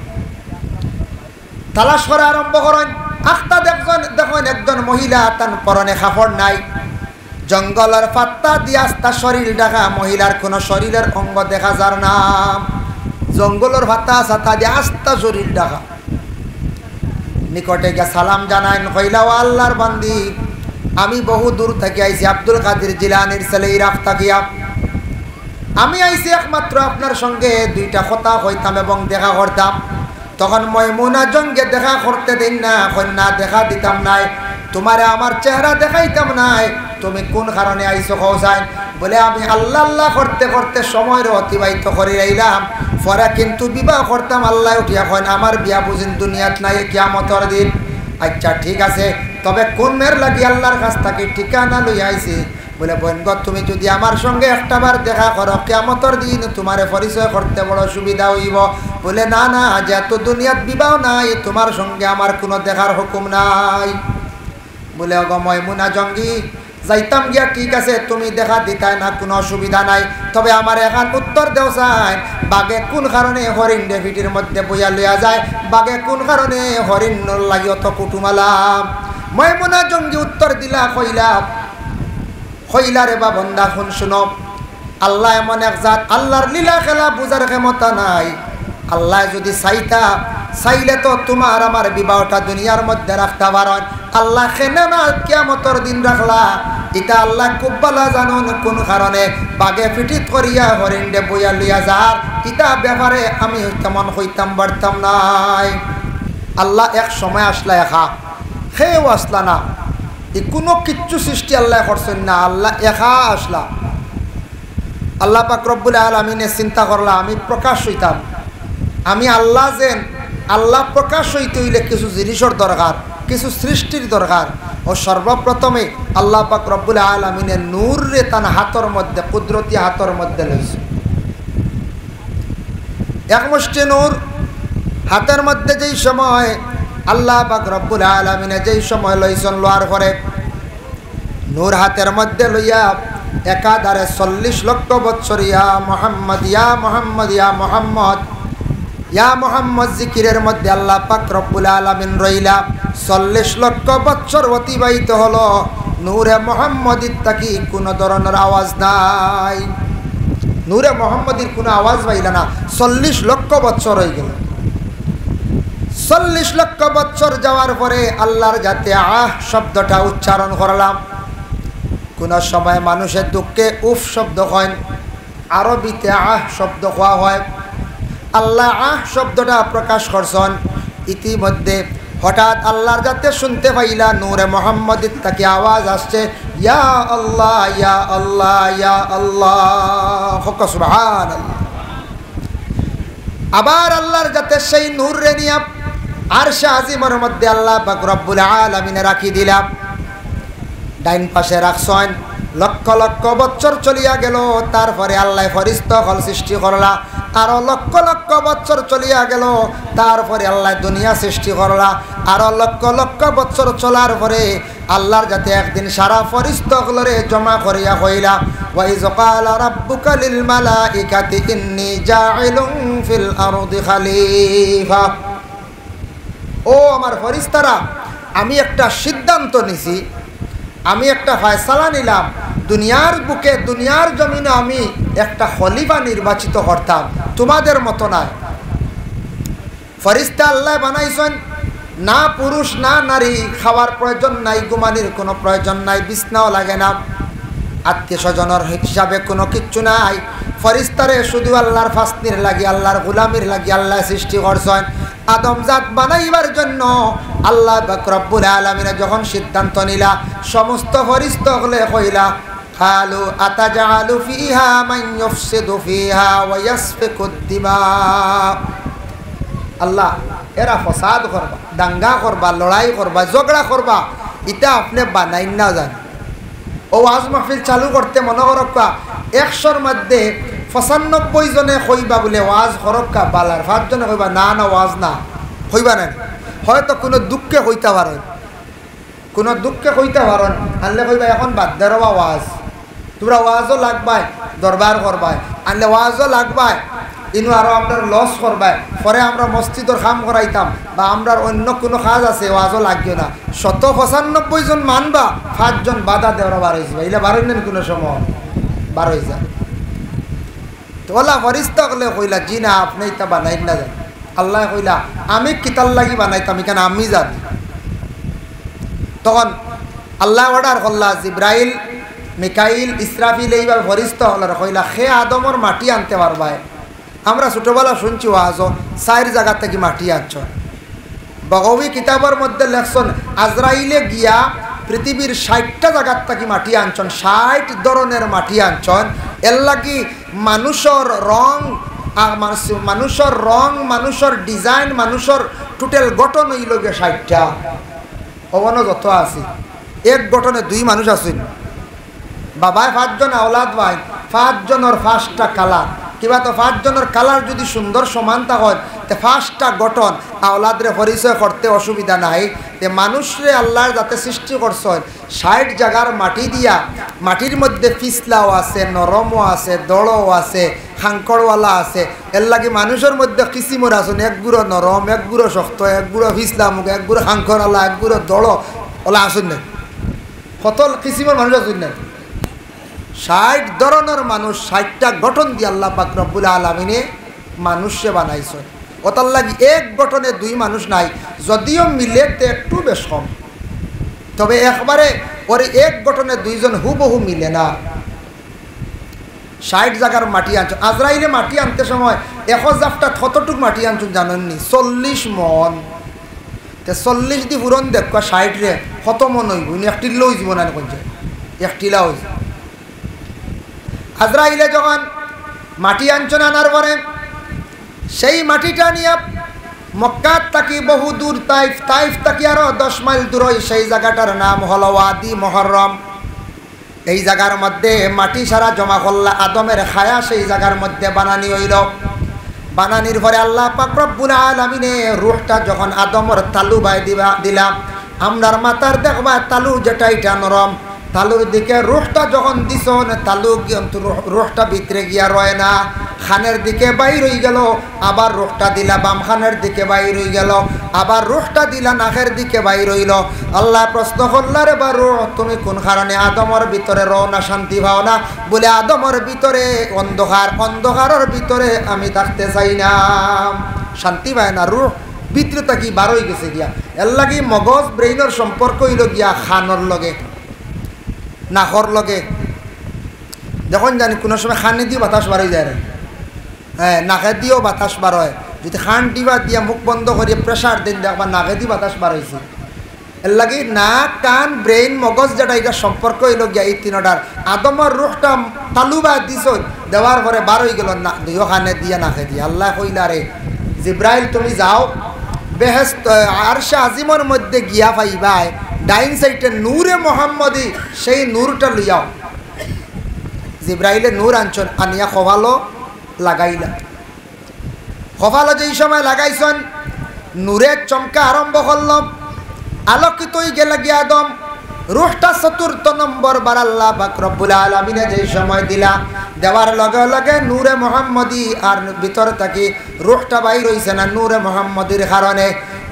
Speaker 1: তালাশ করা আরম্ভ করেন। আখতা দেখুন একজন মহিলা তার পরনে কাপড় নাই, জঙ্গলের পাত্তা দিয়ে আস্তা শরীর ঢাকা, মহিলার কোনো শরীরের অঙ্গ দেখা যার নাম, জঙ্গলের পাত্তা সাতা দিয়ে আস্তা শরীর ঢাকা। নিকটে গিয়া সালাম জানাইন, কইলা ও আল্লাহর বান্দি আমি বহু দূর থেকে আইছি, আব্দুল কাদের জিলানির ছেলে ইরাক থাকিয়া আমি আইছি একমাত্র আপনার সঙ্গে দুইটা কথা কইতাম এবং দেখা করতাম। তখন ময়মুনা জঙ্গে দেখা করতে দিন না, কন্যা দেখা দিতাম নাই, তোমারে আমার চেহারা দেখাইতাম নাই, তুমি কোন কারণে আইছো কৌসাইন? বলে আমি আল্লাহ আল্লাহ করতে করতে সময়ের অতিবাহিত করে আইলাম, পরে কিন্তু বিবাহ করতাম। আল্লাহ উঠিয়া কন আমার বিয়া বুঝিন দুনিয়াত নাই কিয়ামতের দিন। আচ্ছা ঠিক আছে, তবে কোন মেয়ের লাগি আল্লাহর কাছ থেকে ঠিকানা লই আইছি? বলে বোনগ তুমি যদি আমার সঙ্গে একটাবার দেখা করো কিয়ামতের দিন তোমারে পরিচয় করতে বড় সুবিধা হইব। বলে না না, যেহেতু দুনিয়াত বিবাহ নাই তোমার সঙ্গে আমার কোনো দেখার হুকুম নাই। বলে অগ ময়মুনা জঙ্গি যাইতাম গিয়া ঠিক আছে, তুমি দেখা দিতাই না কোনো অসুবিধা নাই, তবে আমার এখন উত্তর দেও চাই বাঘে কোন কারণে হরিণ ডেভিটির মধ্যে বইয়া লইয়া যায়, বাঘে কোন কারণে হরিণ লাগি অত কুটুমালাম? ময়মুনা জঙ্গি উত্তর দিলা কইলা রে বা বন্দা শুন শুনো, আল্লাহ এমন এক জাত, আল্লাহর লীলা খেলা বুঝার ক্ষমতা নাই। আল্লাহ যদি চাইলে তো তোমার আমার বিবাহটা দুনিয়ার মধ্যে রাখতে পারেন, আল্লাহ খেনে না কিয়ামতের দিন রাখলা, এটা আল্লাহ খুব ভালো জানুন কোন কারণে বাঘে ফিটিত করিয়া হরিণে বইয়া লইয়া যার, ইটা ব্যাপারে আমি তেমন হইতাম পারতাম নাই। আল্লাহ এক সময় আসলা একা, সেও আসলা না, এই কোনো কিচ্ছু সৃষ্টি আল্লাহ করছেন না, আল্লাহ একা আসলা। আল্লাহ পাক রব্বুল আলামিনে চিন্তা করলা আমি প্রকাশ হইতাম, আমি আল্লাহ যেন আল্লাহ প্রকাশ হইতে হইলে কিছু জিনিসের দরকার, কিছু সৃষ্টির দরকার। ও সর্বপ্রথমে আল্লাহ পাক রব্বুল আলামিনের নূর রে তার হাতর মধ্যে, কুদরতি হাতর মধ্যে লইছে। এক মুষ্টি নূর হাতের মধ্যে যেই সময় আল্লাহ পাক রব্বুল আলামিনে যেই সময় লইছেন, লোয়ার পরে নূর হাতের মধ্যে লইয়া একাধারে ৪০ লক্ষ বৎসর ইয়া মুহাম্মদ ইয়া মুহাম্মদ ইয়া মুহাম্মদ ইয়া মুহাম্মদ জিকিরের মধ্যে আল্লাহ পাক রব্বুল আলামিন রইলা। ৪০ লক্ষ বৎসর অতিবাহিত হলো, নূরে মুহাম্মদির তাকি কোনো ধরনের আওয়াজ নাই, নূরে মুহাম্মদির কোনো আওয়াজ পাইলা না। ৪০ লক্ষ বৎসর হয়ে গেল। ৪০ লক্ষ বৎসর যাওয়ার পরে আল্লাহর যাতে আহ শব্দটা উচ্চারণ করলাম। কোন সময় মানুষের দুঃখে উফ শব্দ হয়, আরবিতে আহ শব্দ হওয়া হয়। আল্লাহ আহ শব্দটা প্রকাশ করছেন। ইতিমধ্যে হঠাৎ আল্লাহর যাতে শুনতে পাইলা নূরে মুহাম্মদির তাকে আওয়াজ আসছে, ইয়া আল্লাহ ইয়া আল্লাহ ইয়া আল্লাহ, সুবহানাল্লাহ। আবার আল্লাহর যাতে সেই নূর রে নিয়া আরশে আজিমের মধ্যে আল্লাহ পাক রব্বুল আলামিনে রাখি দিলাম। ডাইন পাশে রাখছেন। লক্ষ লক্ষ বৎসর চলিয়া গেল, তারপরে আল্লাহ ফেরেশতা হল সৃষ্টি করলা। আরো লক্ষ লক্ষ বৎসর চলিয়া গেল, তারপরে আল্লাহ দুনিয়া সৃষ্টি করলা। আরো লক্ষ লক্ষ বৎসর চলার পরে আল্লাহর যাতে একদিন সারা ফেরেশতাগুলোরে জমা করিয়া কইলা ওয়া ইয ক্বালা রাব্বুকা লিল মালাইকাতি ইন্নী জাইলুন ফিল আরদি খলিফা। ও আমার ফেরেশতারা, আমি একটা সিদ্ধান্ত নিছি, আমি একটা ফয়সালা নিলাম, দুনিয়ার বুকে দুনিয়ার জমিনে আমি একটা খলিফা নির্বাচিত করতাম, তোমাদের মতো নয়। ফেরেশতা আল্লাহ বানাইছেন, না পুরুষ না নারী, খাওয়ার প্রয়োজন নাই, ঘুমানির কোনো প্রয়োজন নাই, বিছনাও লাগে না, আত্মীয় স্বজনের হিসাবে কোনো কিচ্ছু নাই। ফেরেশতারে শুধু আল্লাহর ফাসনির লাগি, আল্লাহর গোলামির লাগি আল্লাহ সৃষ্টি করছেন। আদমজাত বানাইবার জন্য আল্লাহ পাক রব্বুল আলামিন যখন সিদ্ধান্ত নিলা, সমস্ত ফেরেশতা হলে কইলা কালু আতাজালু ফিহা মান ইউফসিদু ফিহা ওয়া ইয়াসফিকুদ দিমা। আল্লাহ, এরা ফসাদ করবা, দাঙ্গা করবা, লড়াই করবা, ঝগড়া করবা, এটা আপনি বানাই না জান। ও ওয়াজ মাহফিল চালু করতে মনে করক্কা 100-র মধ্যে 95 জনে কইবা বলে ওয়াজ করক্কা, বালার 5 জনে কইবা না না ওয়াজ না কইবা না। হয়তো কোনো দুঃখে কইতে পারেন, কোনো দুঃখে কইতে পারেন, আনলে কইবা এখন বাদ দেওয়া ওয়াজ, তোমরা ওয়াজও লাগবাই, দরবার করবাই, আনলে ওয়াজও লাগবাই, ইনু আরো আমরা লস করবাই, পরে আমরা মসজিদর কাম করাইতাম বা আমরা অন্য কোনো কাজ আছে ওয়াজও লাগিও না। 195 জন মানবা, 5 জন বাধা দেওয়া বার হয়েছে, এগুলো বার হইলেন কোনো সময় বার হয়ে যায়। তো ওলা ফেরেশতা কলে কইলা জি না আপনি এটা বানাই না যান। আল্লাহ কইলা আমি কিতাল লাগি বানাইতাম, এখানে আমি জানি। তখন আল্লাহ অর্ডার করলা জিব্রাইল, মিকাইল, ইসরাফিল, এইবার ফেরেশতা হলার কইলা খে আদমর মাটি আনতে পারবাই। আমরা ছোটবেলা শুনছি ওয়াজও 4 জায়গা থেকে মাটি আনছ। বগবী কিতাবের মধ্যে লেখছেন আজরাইলে গিয়া পৃথিবীর 60টা জায়গার থেকে মাটি আনছন, 60 ধরনের মাটি আনছন। এর লাগি মানুষের রং, মানুষের ডিজাইন, মানুষের টোটাল গঠন হইল গে 60টা। অবনো যত আছে এক গঠনে 2 মানুষ আছেন, বাবায় 5 জন, আওলাদ ভাই 5 জনের 5টা কালার, কিবা তো 5 জনের কালার যদি সুন্দর সমানতা হয় তো 5টা গঠন আওলাদরে পরিচয় করতে অসুবিধা নাই। তে মানুষরে আল্লাহর যাতে সৃষ্টি করছেন 60 জায়গার মাটি দিয়া, মাটির মধ্যে পিছলাও আছে, নরমও আছে, দড়ও আছে, খাঙ্কড়ওয়ালা আছে। এর লাগে মানুষের মধ্যে কিসিমর আছেন, এক গুঁড়ো নরম, এক গুঁড়ো শক্ত, এক গুঁড়ো পিছলা মুখ, এক গুঁড়ো খাঙ্কড়ওয়ালা, এক গুঁড়ো দড় ওলা আসুন না। কত কিসিমর মানুষ আসুন না, 60 ধরনের মানুষ, 60টা গঠন দিয়ে আল্লাহ পাক রব্বুল আলামিনে মানুষে বানাইছেন। ওটার লাগি এক গঠনে 2 মানুষ নাই, যদিও মিলে তো একটু বেশ কম, তবে একবারে ওর এক গঠনে 2 জন হুবহু মিলে না। 60 জায়গার মাটি আনছ। আজরাইলে মাটি আনতে সময় 1 জাফটা কতটুক মাটি আনছুন জানেননি? 40 মন। তো 40 দি পুরন দেখবা 60 রে কত মন হইব, একটিলা হইব না, একটিলা হইব। আজরাইলে যখন মাটি আনছন আনার পরে সেই মাটিটা নিয়ে মক্কাত থাকি বহু দূর তাইফ, তাইফ থাকি আরো 10 মাইল দূর, সেই জায়গাটার নাম হলো ওয়াদি মুহররম। এই জায়গার মধ্যে মাটি সারা জমা করলা, আদমের খায়া সেই জায়গার মধ্যে বানানি হইল। বানানির পরে আল্লাহ পাক রব্বুল আলামিনে রূহটা যখন আদমর তালু বাই দিলাম, আমরার মাথার দেখবা তালু যেটা এটা নরম, তালুর দিকে রুহটা যখন দিছন, তালু রুহটা ভিতরে গিয়া রয় না, খানের দিকে বাইর হয়ে গেল, আবার রুহটা দিলা বাম খানের দিকে বাইর হয়ে গেল, আবার রুহটা দিলা নাকের দিকে বাইর হইল। আল্লাহ প্রশ্ন করলারে বা রুহ তুমি কোন কারণে আদমর ভিতরে রও না, শান্তি পাও না? বলে আদমর ভিতরে অন্ধকার, অন্ধকারের ভিতরে আমি থাকতে চাই না, শান্তি পায় না, রুহ ভিতরে থাকি বার হয়ে গেছে গিয়া। এর লাগি মগজ ব্রেইনের সম্পর্ক হইল গিয়া খানর লগে, নাকর লগে। যখন জানি কোনো সময় খানে দিয়ে বাতাস বার হয়ে যায়, হ্যাঁ নাকে দিয়েও বাতাস বার হয়। যদি খান দিবা দিয়া মুখ বন্ধ করিয়ে প্রেশার দিন দেখবা নাকে দিয়ে বাতাস বার হয়েছে। এর লাগে নাক, কান, ব্রেইন, মগজ যেটা এটা সম্পর্ক হইল গিয়া এই 3টার। আদমর রুহটা তালুবা দিছ, দেওয়ার পরে বার হয়ে গেল না, 2 খানে দিয়ে নাকে দিয়ে। আল্লাহ কইলা রে জিব্রাইল তুমি যাও বেহেশত আরশে আজিমের মধ্যে গিয়া পাইবাই, ডাইন সাইডে নূরে মোহাম্মদী, সেই নূরটা লইয়াও। জিব্রাইলে নূর আনছন, আনিয়া খোভালো লাগাইলা। খোভালো যেই সময় লাগাইছন, নূরের চমকা আরম্ভ করল, আলোকিত হয়ে গেল গিয়া আদম। রূহটা চতুর্থ নম্বর বার আল্লাহ পাক রব্বুল আলামিনে যে সময় দিলা, দেওয়ার লগে লগে নূরে মুহাম্মদী আর ভিতর থেকে রূহটা বাইর হইছে না নূরে মুহাম্মদীর কারণে।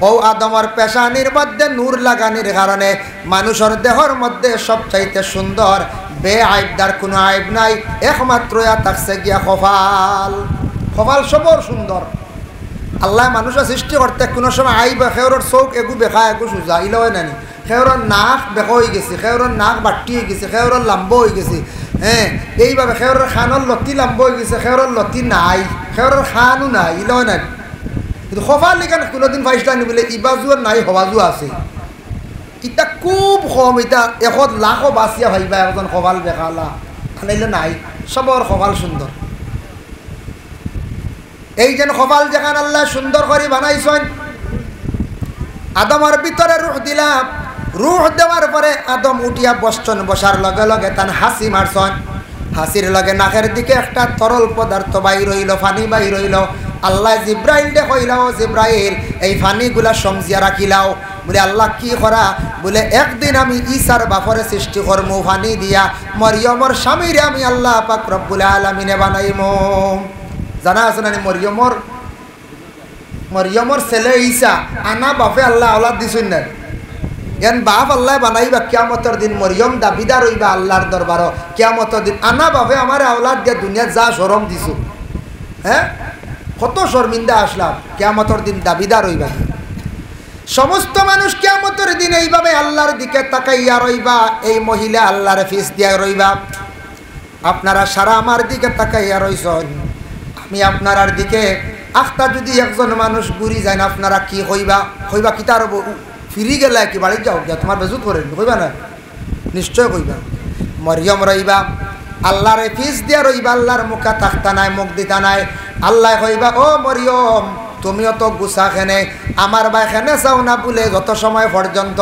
Speaker 1: ও আদমর পেশানির মধ্যে নূর লাগানির কারণে মানুষের দেহর মধ্যে সবচাইতে সুন্দর বেআইবদার কোনো আইব নাই, একমাত্র থাকছে গিয়া কপাল। কপাল সবর সুন্দর। আল্লাহ মানুষের সৃষ্টি করতে কোনো সময় আইব খেওরের চৌক এগু বেখা এগু সোজা ইলে হয় নানি, খেওরের নাক বেকা হয়ে গেছে, খেওরের নাক বাট্টি হয়ে গেছে, খেওরের লাম্ব হয়ে গেছে, হ্যাঁ এইভাবে খেওরের খানের লতি লাম্ব হয়ে গেছে, খেওরের লতি নাই, খেওরের খানও নাই, ইলে হয় নানি। কিন্তু কপাল লিখান কোনোদিন ফাইসলা নি বলে ইবাজু নাই হবাজু আছে। ইটা খুব কম, এটা 1,00,000 বাঁচিয়া ভাইবা একজন কপাল বেখালা খানাইলে নাই, সবর কপাল সুন্দর। এই যেন কপাল যেখান আল্লাহ সুন্দর করে বানাইছেন, আদমের ভিতরে রূহ দিলাম, রূহ দেওয়ার পরে আদম উঠিয়া বসছেন, বসার লগে লগে তান হাসি মারছেন, হাসির লগে নাকের দিকে একটা তরল পদার্থ বাইর হইল, পানি বাইর হইল। আল্লাহ জিব্রাইল দে কইলাও, জিব্রাইল এই পানিগুলা সমজিয়া রাখিলাও। বলে আল্লাহ কি করা? বলে একদিন আমি ঈসার বাপরে সৃষ্টি করবো পানি দিয়া, মরিয়মর স্বামীরে আমি আল্লাহ পাক রব্বুল আলামিনে বানাইমু। জানা আছে না মরিয়মর ছেলে ঈসা, আনা বাপে আল্লাহ আওলাদ দিছেন না, এন বাপ আল্লাহ বানাইবা কিয়ামতের দিন। মরিয়ম দাবিদার হইবা আল্লাহর দরবার কিয়ামতের দিন, আনা বাপে আমার আওলাদ দিয়া দুনিয়া যা শরম দিছো, হ্যাঁ কত শর্মিন্দা আসলাম, কিয়ামতের দিন দাবিদার হইবা। সমস্ত মানুষ কিয়ামতের দিন এইভাবে আল্লাহর দিকে তাকাইয়া রইবা, এই মহিলা আল্লাহর ফিস দিয়া রইবা। আপনারা সারা আমার দিকে তাকাইয়া রইছেন, আমি আপনার দিকে আখতা যদি একজন মানুষ ঘুরি যায় না, আপনারা কি কইবা? কইবা কি তার ফিরি গেলে কি বাড়ি যাও গিয়া তোমার বেজুত করেন, কইবা না? নিশ্চয় কইবা। মরিয়ম রইবা আল্লাহর ফিস দিয়া রইবা, আল্লাহর মুখা তাকতা নাই, মুখ দিতা নাই। আল্লাহ কইবা ও মরিয়ম তুমিও তো গুছা খেনে আমার বা খেনে চাও না বলে যত সময় পর্যন্ত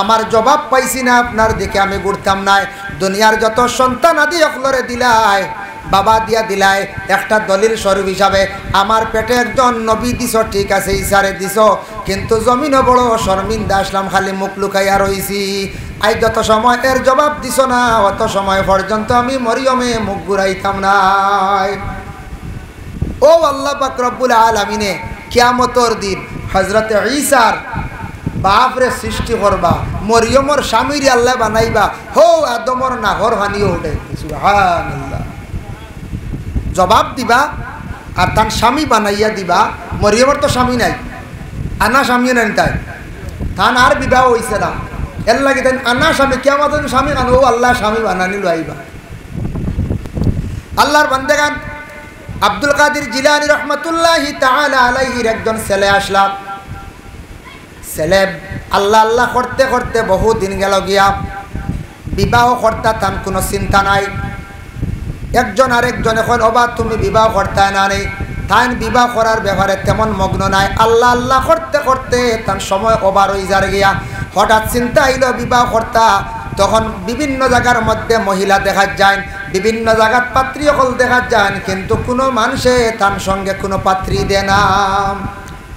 Speaker 1: আমার জবাব পাইছি না আপনার দিকে আমি ঘুরতাম নাই। দুনিয়ার যত সন্তান আদি অকলরে দিলাই, বাবা দিয়া দিলাই, একটা দলিল স্বরূপ হিসাবে আমার পেটে একজন নবী দিছ, ঠিক আছে ইসারে দিছ, কিন্তু জমিনও বড় শর্মিন্দা আসলাম, খালি মুখ লুকাইয়া রইছি। আই যত সময় এর জবাব দিছ না অত সময় পর্যন্ত আমি মরিয়মে মুখ ঘুরাইতাম নাই। ও আল্লাহ পাক রব্বুল আলামিনে কিয়ামতের দিন হযরতে ঈসার বাপরে সৃষ্টি করবা, মরিয়মর স্বামীর আল্লাহ বানাইবা, হো আদমর নাহর হানিও উঠে, সুবহানাল্লাহ। জবাব দিবা আর তার স্বামী বানাইয়া দিবা। মরিয়মর তো স্বামী নাই, আনা স্বামীও নেন, তাই তান আর বিবাহ হয়েছে না, এর লাগে তাই আনা স্বামী কিয়ামতের স্বামী কান, ও আল্লাহ স্বামী বানানি লাইবা। আল্লাহর বান্দেগান আব্দুল কাদের জিলানী রহমতুল্লাহি তাআলা আলাইহির একজন ছেলে আসলাম, ছেলে আল্লাহ আল্লাহ করতে করতে বহু দিন গেল গিয়া, বিবাহ কর্তা তার কোনো চিন্তা নাই। একজন আরেকজন এখন অবা তুমি বিবাহ কর্তা না নেই, তাই বিবাহ করার ব্যাপারে তেমন মগ্ন নাই। আল্লাহ আল্লাহ করতে করতে তার সময় ওভার হয়ে যার গিয়া, হঠাৎ চিন্তা আইল বিবাহ কর্তা। তখন বিভিন্ন জায়গার মধ্যে মহিলা দেখা যায়, বিভিন্ন জায়গার পাত্রী অকল দেখা যায়, কিন্তু কোনো মানুষে তার সঙ্গে কোনো পাত্রী দেয় না।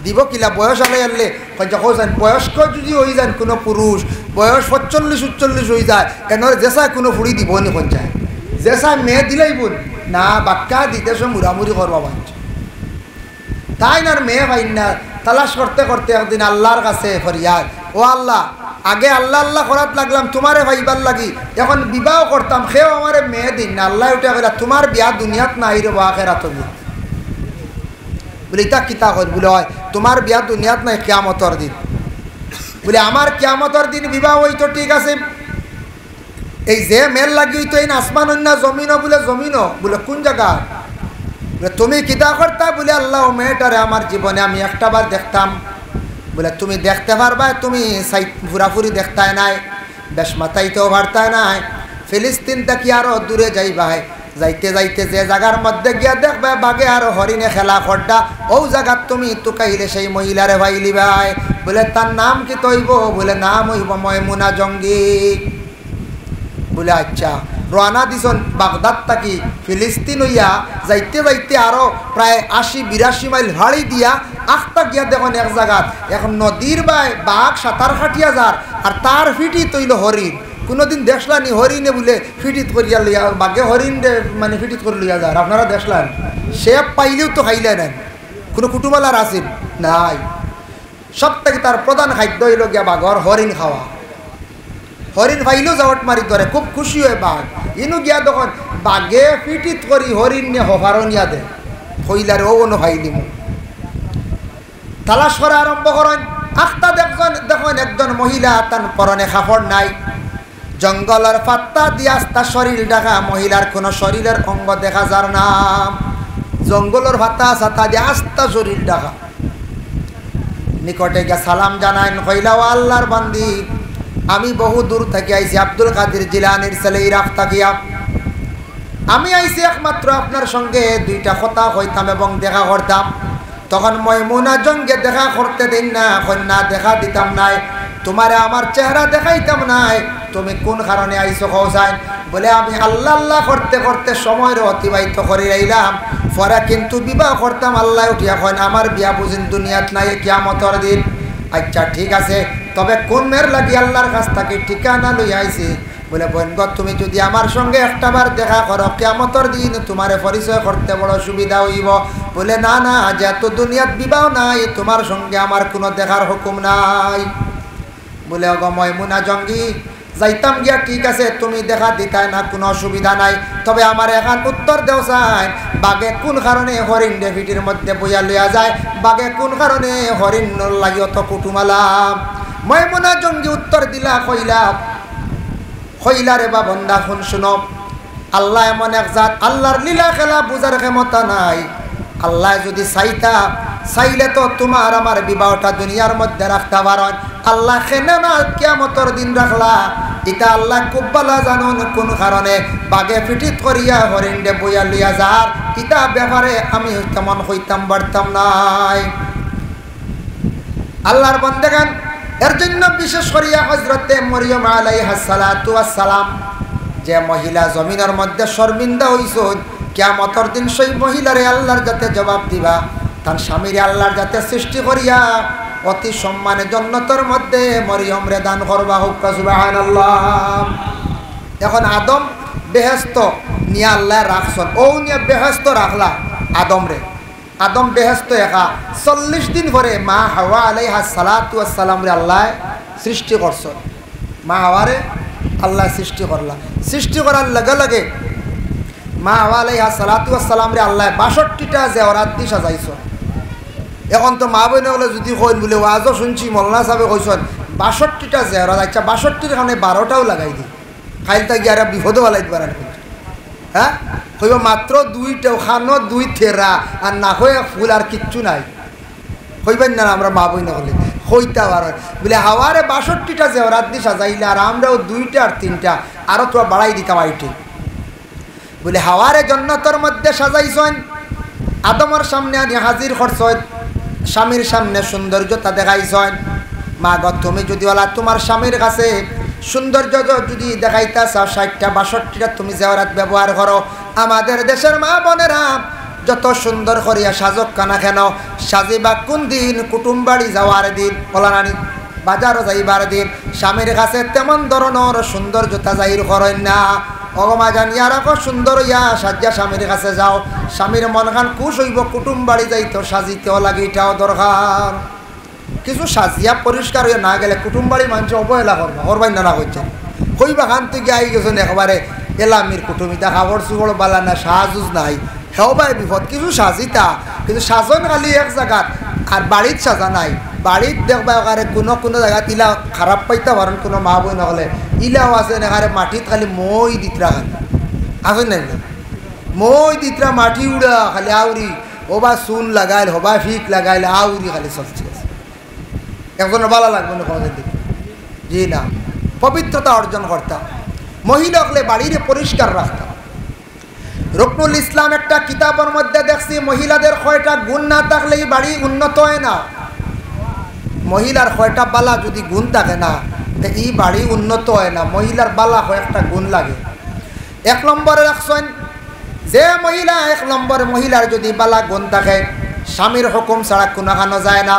Speaker 1: দিব কিলা বয়স আলে আনলে যখন বয়স্ক যদি হয়ে যান কোনো পুরুষ, বয়স 45-46 হয়ে যায়, এনর জেসায় কোনো ফুড়ি দিব নি কোন যায়, জেসায় মেয়ে দিলেই বোন না বাক্কা দিতেছ মুড়ামুড়ি করবা বাঞ্চ, তাই না মেয়ে পাইন না। তালাশ করতে করতে একদিন আল্লাহর কাছে ফরিয়াদ, ও আল্লাহ আগে আল্লাহ আল্লাহ করাত লাগলাম তোমারে ভাইবার লাগি, এখন বিবাহ করতাম সেও আমারে মেয়ে দিন না। আল্লাহ উঠে গেলা তোমার বিয়া দুনিয়াত নাই রে আখেরাত বিয়া, বলে ইতা কিতা কর? বলে হয় তোমার বিয়া দুনিয়াত নাই, কিয়ামতের দিন। বলে আমার কিয়ামতের দিন বিবাহ হইতো, ঠিক আছে, এই যে মেল লাগি হইতো এই আসমান অন্য জমিনও, বলে জমিনও, বলে কোন জায়গা? বলে তুমি কিতা করতা? বলে আল্লাহ মেয়েটারে আমার জীবনে আমি একটা বার দেখতাম। বলে তুমি দেখতে পারবা? তুমি ঘুরাফুরি দেখতাই নাই, বেশ মাথাইতেও পারতাই নাই, ফিলিস্তিন থেকে আরো দূরে যাইবাই, যাইতে যাইতে যে জায়গার মধ্যে গিয়া দেখবে বাঘে আর হরিণে খেলা খড্ডা, ও জায়গার তুমি তুকাইলে সেই মহিলারে ভাইলি ভাই। বলে তার নাম কি তৈব? বলে নাম হইব ময়মুনা জঙ্গি। বলে আচ্ছা, রওনা দিছন বাগদাদ থাকি ফিলিস্তিন হইয়া, যাইতে যাইতে আরো প্রায় 80-82 মাইল ভাড়ি দিয়া আখতা গিয়া দেখুন এক জায়গাত এখন নদীর বাই বাঘ সাঁতার খাটিয়া যার, আর তার ফিটি তৈল হরিণ। কোনোদিন দেখলানি হরিণে বলে ফিটিত করিয়া লইয়া বাঘে হরিণ মানে ফিটিত করে লইয়া যায় আপনারা দেখলেন সে পাইলেও তো খাইলে নেন কোনো কুটুমালার আসেন নাই সব থেকে তার প্রধান খাদ্য হইল গিয়া বাঘর হরিণ খাওয়া হরিণ ফাইলেও যাওয়াট মারি ধরে খুব খুশি হয় বাঘ ইনু গিয়া তখন বাঘে ফিটিত করি হরিণ নিয়ে হফারনিয়া দে হইলারে ও কোনো ফাইলি মু তালাশ করা আরম্ভ করেন আখতা দেখুন একজন মহিলা তার পরনে কাপড় নাই জঙ্গলের পাত্তা দিয়ে আস্তা শরীর ঢাকা মহিলার কোনো শরীরের অঙ্গ দেখা যার নাম জঙ্গলের পাত্তা সাতা দিয়ে আস্তা শরীর ঢাকা নিকটে গিয়ে সালাম জানাইন কইলা ও আল্লাহর বান্দি আমি বহু দূর থেকে আইছি আব্দুল কাদের জিলানির ছেলে ইরাক থাকিয়া আমি আইছি একমাত্র আপনার সঙ্গে দুইটা কথা কইতাম এবং দেখা করতাম তখন ময়মুনা জঙ্গে দেখা করতে দিন না কন্যা দেখা দিতাম নাই তোমারে আমার চেহারা দেখাইতাম নাই তুমি কোন কারণে আইছো কৌসাই বলে আমি আল্লাহ আল্লাহ করতে করতে সময়ের অতিবাহিত করে আইলাম পরে কিন্তু বিবাহ করতাম আল্লাহ উঠিয়া কন আমার বিয়া বুঝিন দুনিয়াত নাই কিয়ামতের দিন আচ্ছা ঠিক আছে তবে কোন মেয়ের লাগি আল্লাহর কাছ থেকে ঠিকানা লই আইছি বলে বোনগ তুমি যদি আমার সঙ্গে একটাবার দেখা করো কিয়ামতের দিন তোমারে পরিচয় করতে বড় সুবিধা হইব বলে না না যেহেতু দুনিয়াত বিবাহ নাই তোমার সঙ্গে আমার কোনো দেখার হুকুম নাই বলে অগ ময়মুনা জঙ্গি যাইতাম গিয়া ঠিক আছে তুমি দেখা দিতাই না কোনো অসুবিধা নাই তবে আমার এখন উত্তর দেও চাই বাঘে কোন কারণে হরিণ ডেভিটির মধ্যে বইয়া লইয়া যায় বাঘে কোন কারণে হরিণ লাগি অত কুটুমালা ময়মুনা জঙ্গি উত্তর দিলা কইলা রে বা বন্দা শুন শুনো আল্লাহ এমন এক জাত আল্লাহর লীলা খেলা বুঝার ক্ষমতা নাই আল্লাহ যদি চাইলে তো তোমার আমার বিবাহটা দুনিয়ার মধ্যে রাখতে পারেন আল্লাহ খেনে না কিয়ামতের দিন রাখলা এটা আল্লাহ খুব ভালো জানুন কোন কারণে বাঘে ফিটিত করিয়া হরিণে বইয়া লইয়া যার এটা ব্যাপারে আমি তেমন হইতাম পারতাম নাই আল্লাহর বান্দাগান এর জন্য বিশেষ করিয়া হযরতে মরিয়ম আলাইহিস সালাতু ওয়াস সালাম যে মহিলা জমিনের মধ্যে শর্মিন্দা হইছেন কিয়ামতের দিন সেই মহিলারে আল্লাহর যাতে জবাব দিবা তার স্বামীরে আল্লাহর যাতে সৃষ্টি করিয়া অতি সম্মানে জান্নাতের মধ্যে মরিয়ম রে দান করবা হোক সুবহানাল্লাহ এখন আদম বেহেশত নিয়া আল্লাহ রাখছেন ও নিয়া বেহেশত রাখলা আদম বেহেশত একা 40 দিন পরে মা হাওয়া আলাইহিস সালাতু ওয়াস সালাম রে আল্লাহ সৃষ্টি করছেন মা হাওয়ারে আল্লাহ সৃষ্টি করলা সৃষ্টি করার লগে লগে মা হাওয়া আলাইহিস সালাতু ওয়াস সালাম রে আল্লাহ 62টা জেওরাত দি সাজাইছো এখন তো মা বোন হলে যদি কইন বলে ওয়াজও শুনছি মোল্লা সাহেব কইছেন 62টা জেওরাত আচ্ছা 62টির কারণে 12টাও লাগাই দি খাইলতা গিয়ারা বিপদও লাগাইতে পারেন হ্যাঁ কইব মাত্র 2টা খানো 2 থেরা আর না হয়ে ফুল আর কিচ্ছু নাই কইবেন না আমরা মা বোন হলে কইতা পারেন বলে হাওয়ারে 62টা জেওরাত দি সাজাইলা আর আমরাও 2টা আর 3টা আরো তো বাড়াই দিতাম আইটি বলে হাওয়ারে জান্নাতের মধ্যে সাজাইছেন আদমের সামনে আনি হাজির করছেন স্বামীর সামনে সৌন্দর্যতা দেখাইছেন মা গো তুমি যদি বলা তোমার স্বামীর কাছে সৌন্দর্য যদি দেখাইতা চাও 60টা 62টা তুমি জেওরাত ব্যবহার করো আমাদের দেশের মা বোনেরা যত সুন্দর করিয়া সাজক কানা কেন সাজিবা কোন দিন কুটুম বাড়ি যাওয়ার দিন বলানি বাজারও যাইবার দিন স্বামীর কাছে তেমন ধরনের সৌন্দর্যতা জাহির করেন না অগমা জানিয়া রাখো সুন্দর ইয়া সাজ্জা স্বামীর কাছে যাও স্বামীর মন খান খুশ হইব কুটুম বাড়ি যাইতো সাজিতেও লাগে এটাও দরকার কিছু সাজিয়া পরিষ্কার হয়ে না গেলে কুটুম বাড়ি মানুষ অবহেলা করবা করবাই না করছে কইবা খান থেকে আই গেছেন একবারে এলামির কুটুমিতা খাবার চুবড় বালা না সাজুজ নাই হেও ভাই বিপদ কিছু সাজিতা কিন্তু সাজন খালি এক জায়গাত আর বাড়িত সাজা নাই বাড়িত দেখবা একারে কোনো জায়গাত ইলা খারাপ পাইতে পারেন কোনো মা বই নহলে ইলাও আছে একারে মাটিত খালি মই দিতরা খালি আছে নাই মই দিতরা মাটি উড়া খালি আউরি ওবা চুন লাগাইল হবা ফিক লাগাইল আউরি খালি চলছে একজনের ভালো লাগবে না কোনোদিন দিকে জি না পবিত্রতা অর্জন করতাম মহিলা হলে বাড়ির পরিষ্কার রাখতাম রুকনুল ইসলাম একটা কিতাবের মধ্যে দেখছি মহিলাদের কয়টা গুণ না থাকলেই বাড়ি উন্নত হয় না মহিলার কয়টা বালা যদি গুণ থাকে না তো এই বাড়ি উন্নত হয় না মহিলার বালা কয়েকটা গুণ লাগে 1 নম্বরে রাখছেন যে মহিলা 1 নম্বর মহিলার যদি বালা গুণ থাকে স্বামীর হুকুম ছাড়া কোনো খানো যায় না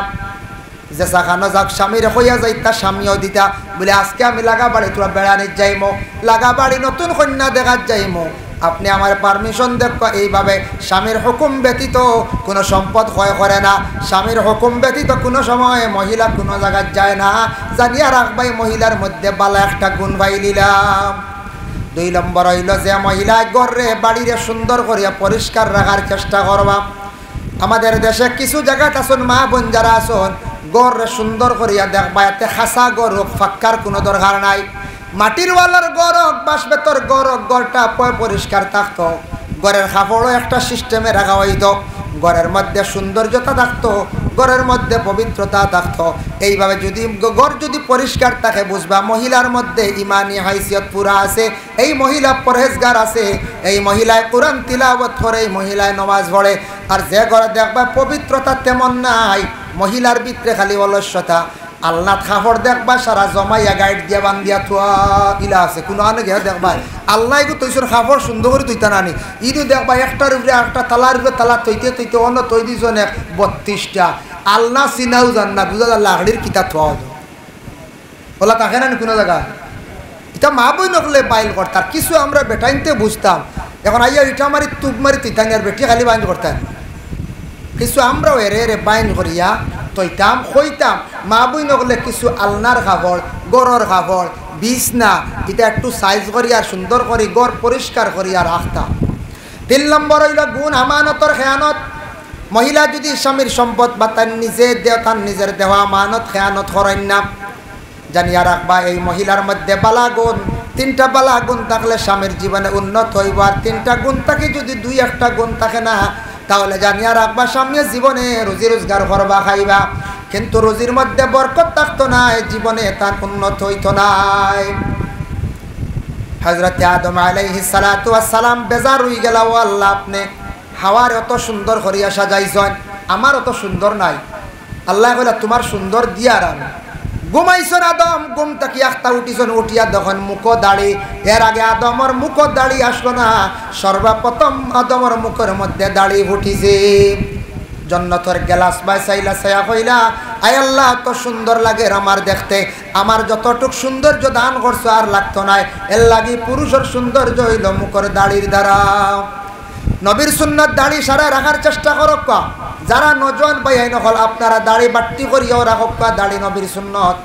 Speaker 1: যে সাখানো যাক স্বামীর হইয়া যাইতা স্বামীও দিতা বলে আজকে আমি লাগা বাড়ি তোরা বেড়ানির যাইমো, লাগা বাড়ি নতুন কন্যা দেখার যাইমো, আপনি আমার পারমিশন দেখো। এইভাবে স্বামীর হুকুম ব্যতীত কোনো সম্পদ ক্ষয় করে না, স্বামীর হুকুম ব্যতীত কোনো সময় মহিলা কোনো জায়গায় যায় না। জানিয়া রাখবাই মহিলার মধ্যে বালা একটা গুণ পাইলিলাম। 2 নম্বর হইল যে মহিলা ঘরে বাড়িরে সুন্দর করিয়া পরিষ্কার রাখার চেষ্টা করবা। আমাদের দেশে কিছু জায়গা আসুন মা বোন যারা আসুন ঘরে সুন্দর করিয়া দেখবা, এতে খাসা গর হোক ফাক্কার কোনো দরকার নাই। মাটির ওয়ালার গড় হোক বাঁশ বেতর গড় হোক, গড়টা পরিষ্কার থাকতো, ঘরের কাপড়ও একটা সিস্টেমে রাখা হইতো, ঘরের মধ্যে সৌন্দর্যতা থাকতো, ঘরের মধ্যে পবিত্রতা থাকতো। এইভাবে যদি ঘর যদি পরিষ্কার থাকে বুঝবা মহিলার মধ্যে ইমানি হাইসিয়ত পুরা আছে, এই মহিলা পরহেজগার আছে, এই মহিলায় কোরআন তিলাওয়াত করে, এই মহিলায় নামাজ পড়ে। আর যে ঘরে দেখবা পবিত্রতা তেমন নাই, মহিলার ভিতরে খালি অলস্যতা, আল্লাহ কাপড় দেখবা সারা জমাইয়া গাইড দিয়া বান্ধিয়া থোয়া ইলা আছে, কোনো আনে গিয়া দেখবা আল্লাহ এগু তৈছর কাপড় সুন্দর করে তৈতা নানি, ইদু দেখবা একটার উপরে একটা তালার উপরে তালা তৈতে তৈতে অন্য তৈ দিছনে 32টা। আল্লাহ চিনাও জান না, বুঝা যায় লাকড়ির কিতা থোয়া ওলা থাকে না কোনো জায়গা। এটা মা বই নকলে বাইল করতার কিছু আমরা বেটাইনতে বুঝতাম, এখন আইয়া ইটা মারি তুপ মারি তৈতানি আর বেটি খালি বাইন করতেন। কিছু আমরাও এরে বাইন করিয়া তৈতাম হইতাম, মা বই নকলে কিছু আলনার কাপড়, গড়র কাপড়, বিছনা এটা একটু সাইজ করি আর সুন্দর করি গড় পরিষ্কার করিয়া রাখতাম। 3 নম্বর হইল গুণ আমানতর খেয়ানত। মহিলা যদি স্বামীর সম্পদ বা তার নিজের দেওয়া আমানত খেয়ানত করেন না, জানিয়া রাখবা এই মহিলার মধ্যে বালা গুণ 3টা বালা গুণ থাকলে স্বামীর জীবনে উন্নত হইব। আর 3টা গুণ থাকে যদি 2-1টা গুণ থাকে না, তাহলে জানিয়া রাখবা সামনে জীবনে রুজি রোজগার করবা খাইবা, কিন্তু রুজির মধ্যে বরকত থাকতো না, জীবনে তার উন্নত হইতো নাই। হযরত আদম আলাইহিস সালাতু ওয়াস সালাম বেজার হই গেল, ও আল্লাহ আপনি হাওয়ার এত সুন্দর করিয়া সাজাইছেন, আমার অত সুন্দর নাই। আল্লাহ কইলা তোমার সুন্দর দিয়ার আমি। ঘুমাইছেন আদম, ঘুম থেকে একটা উঠিছেন, উঠিয়া দেখেন মুখ দাড়ি। এর আগে আদমর মুখ দাড়ি আসলো না, সর্বপ্রথম আদমর মুখের মধ্যে দাড়ি উঠিছে। জন্নতর গেলাস বাই চাইলা চাইয়া কইলা আয় আল্লাহ তো সুন্দর লাগে আমার দেখতে, আমার যতটুক সৌন্দর্য দান করছো আর লাগতো নাই, এর লাগি পুরুষের সৌন্দর্য হইল মুখের দাড়ির দ্বারা। নবীর সুন্নাত দাড়ি সারা রাখার চেষ্টা করক, যারা নজওয়ান ভাই নকল আপনারা দাড়ি বাট্টি করিয়াও রাখক, দাড়ি নবীর সুন্নত,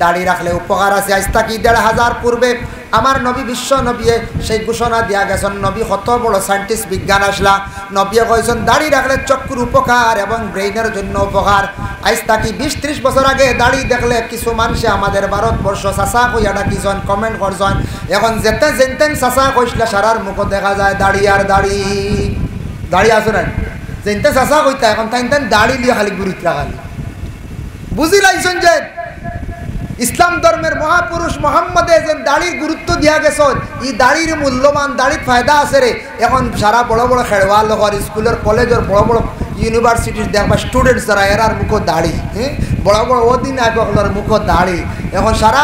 Speaker 1: দাড়ি রাখলে উপকার আছে। আজ থাকি 1500 পূর্বে আমার নবী বিশ্ব নবী সেই ঘোষণা দিয়া গেছেন, নবী কত বড় সায়েন্টিস্ট বিজ্ঞান আসলা, নবী কইছেন দাড়ি রাখলে চক্ষুর উপকার এবং ব্রেইনের জন্য উপকার। আজ থাকি 20-30 বছর আগে দাড়ি দেখলে কিছু মানুষে আমাদের ভারতবর্ষ চাচা কইয়া ডাকিছেন, কমেন্ট করছেন। এখন যেতে যেতেন চাচা কইসলে সারার মুখ দেখা যায় দাড়ি আর দাড়ি, দাড়ি আছে না যেতে চাচা কইতা, এখন তাই দাড়ি লিয়ে খালি গুরুত্ব খালি বুঝি লাইছেন যে ইসলাম ধর্মের মহাপুরুষ মোহাম্মদে যে দাড়ির গুরুত্ব দিয়া গেছেন, এই দাড়ির মূল্যবান, দাড়ির ফায়দা আছে রে। এখন সারা বড় বড় খেলোয়াড় লোকের স্কুলের কলেজের বড় বড় ইউনিভার্সিটির দেখবা স্টুডেন্টস যারা এরার মুখ দাড়ি, হ্যাঁ বড় বড় অধিনায়কগুলোর মুখ দাড়ি। এখন সারা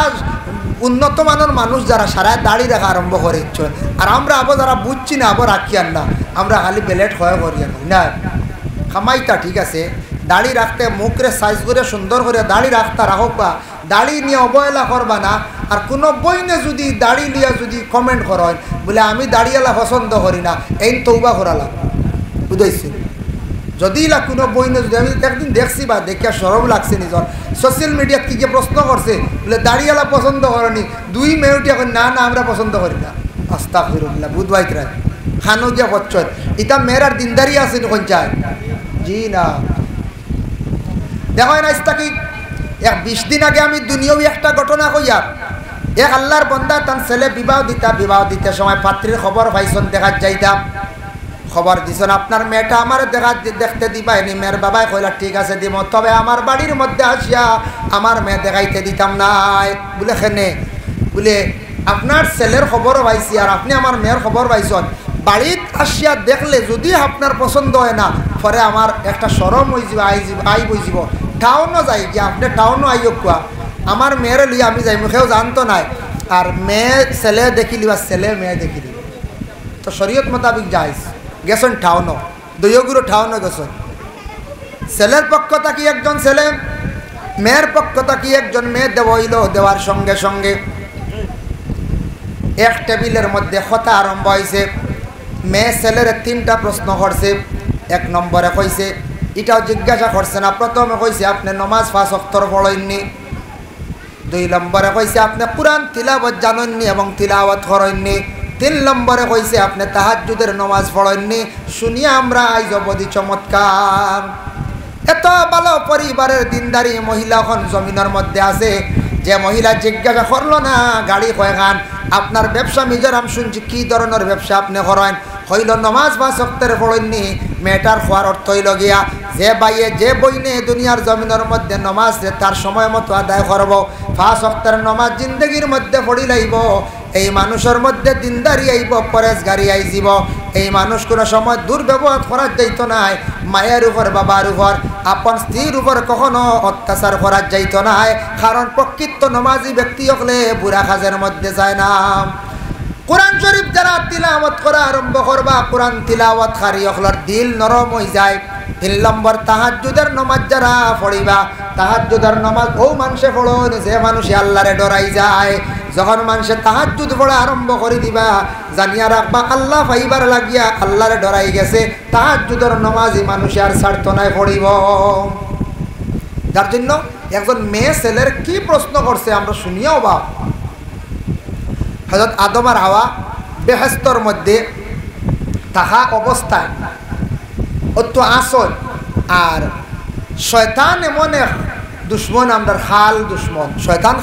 Speaker 1: উন্নত মানের মানুষ যারা সারা দাড়ি রাখা আরম্ভ করে ইচ্ছে, আর আমরা আবার যারা বুঝছি না আবার রাখি আর না, আমরা খালি বেলেট হয়ে করি না। খামাইটা ঠিক আছে, দাড়ি রাখতে মুখরে সাইজ করে সুন্দর করে দাড়ি রাখতে রাখক, বা দাড়ি নিয়ে অবহেলা করবা না। আর কোনো বইনে যদি দাড়ি নিয়ে যদি কমেন্ট করেন বলে আমি দাড়িওয়ালা পছন্দ করি না, এই তৌবা করালাম বুঝাইছি। যদি কোনো বইনে যদি আমি একদিন দেখছি বা দেখিয়া সরব লাগছে নিজর সোশ্যাল মিডিয়াত কি যে প্রশ্ন করছে বলে দাড়িওয়ালা পছন্দ করেনি, 2 মেয়েটি এখন না না আমরা পছন্দ করি না। আস্তাগফিরুল্লাহ বুধবাইত রায় খানো গিয়া বচ্চন ইটা মেয়ের আর দিনদারি আছে কোন চায় জি না। দেখো না কি 20 দিন আগে আমি দুনিয়াও একটা ঘটনা কইয়া, এক আল্লাহর বন্দা তার ছেলে বিবাহ দিতে সময় পাত্রীর খবর পাইছেন, দেখার যাইতাম, খবর দিছেন আপনার মেয়েটা আমার দেখতে দিবা এনি। মেয়ের বাবাই কইলা ঠিক আছে দিব, তবে আমার বাড়ির মধ্যে আসিয়া আমার মেয়ে দেখাইতে দিতাম নাই। বলে খেনে বলে আপনার ছেলের খবরও পাইছি আর আপনি আমার মেয়ের খবর পাইছেন, বাড়িত আসিয়া দেখলে যদি আপনার পছন্দ হয় না পরে আমার একটা শরম হয়ে যাব, আই বইযাব। টাউনও যাই গিয়া আপনি টাউনও আইও কুয়া আমার মেয়েরে লইয়া আমি যাই, মুখেও জানতো নাই। আর মেয়ে ছেলে দেখিলি বা ছেলে মেয়ে দেখিলি তো শরীয়ত মোতাবিক যাইস গেছেন টাউনও, দৈগুরো টাউনও গেছেন। ছেলের পক্ষ থাকি একজন ছেলে মেয়ের পক্ষ থেকে একজন মেয়ে দেওয়া হইল। দেওয়ার সঙ্গে সঙ্গে এক টেবিলের মধ্যে কথা আরম্ভ হয়েছে। মেয়ে ছেলের 3টা প্রশ্ন করছে। 1 নম্বরে কইছে, এটাও জিজ্ঞাসা করছে না, প্রথমে কইছে আপনি নমাজ 5 ওয়াক্ত পড়েননি। 2 নম্বরে কইছে আপনি কুরআন তিলাওয়াত জানেননি এবং তিলাওয়াত করেননি। 3 নম্বরে কইছে আপনি তাহাজ্জুদের নামাজ পড়েননি। শুনিয়া আমরা আইজ অবধি চমৎকার। এত ভালো পরিবারের দিনদারি মহিলা এখন জমিনের মধ্যে আছে। যে মহিলা জিজ্ঞাসা করলো না গাড়ি কয়খান, আপনার ব্যবসা মিজোরাম শুনছি, কি ধরনের ব্যবসা আপনি করেন? হইল নমাজ 5 ওয়াক্তের পড়েননি। মেয়েটার হওয়ার অর্থ হইল গিয়া যে বাইয়ে যে বইনে দুনিয়ার জমিনের মধ্যে নমাজ তার সময় মতো আদায় করব, 5 ওয়াক্তের নমাজ জিন্দগির মধ্যে পড়ি লাইব, এই মানুষের মধ্যে দিনদারি আইব, পরেশগারি আইজিব। এই মানুষ কোনো সময় দুর্ব্যবহার করা যাইত নাই। মায়ের উপর বাবার উপর আপন স্ত্রীর উপর কখনো অত্যাচার করা যাইত নাই। কারণ প্রকৃত নমাজি ব্যক্তি হলে বুড়া কাজের মধ্যে যায় না। কোরআন শরীফ যারা তিলাওয়াত করা আরম্ভ করবা, কোরআন তিলাওয়াত কারি হলর দিল নরম হয়ে যায়। 3 নম্বর তাহাজ্জুদের নামাজ যারা পড়িবা, তাহাজ্জুদের নামাজ ও মানুষে পড়ুন যে মানুষে আল্লাহরে ডরাই যায়। যখন মানুষে তাহাজ্জুদ পড়া আরম্ভ করে দিবা, জানিয়া রাখবা আল্লাহ পাইবার লাগিয়া আল্লাহরে ডরাই গেছে। তাহাজ্জুদের নামাজই মানুষে আর ছাড়তো নাই পড়িব। যার জন্য একজন মেয়ে ছেলের কি প্রশ্ন করছে আমরা শুনিয়াও বা। হযরত আদম আর হাওয়া বেহেশতের মধ্যে থাকা অবস্থায় অত আসল, আর শয়তান এমন এক দুশ্মন, আমরা হাল দুশ্মন শয়তান।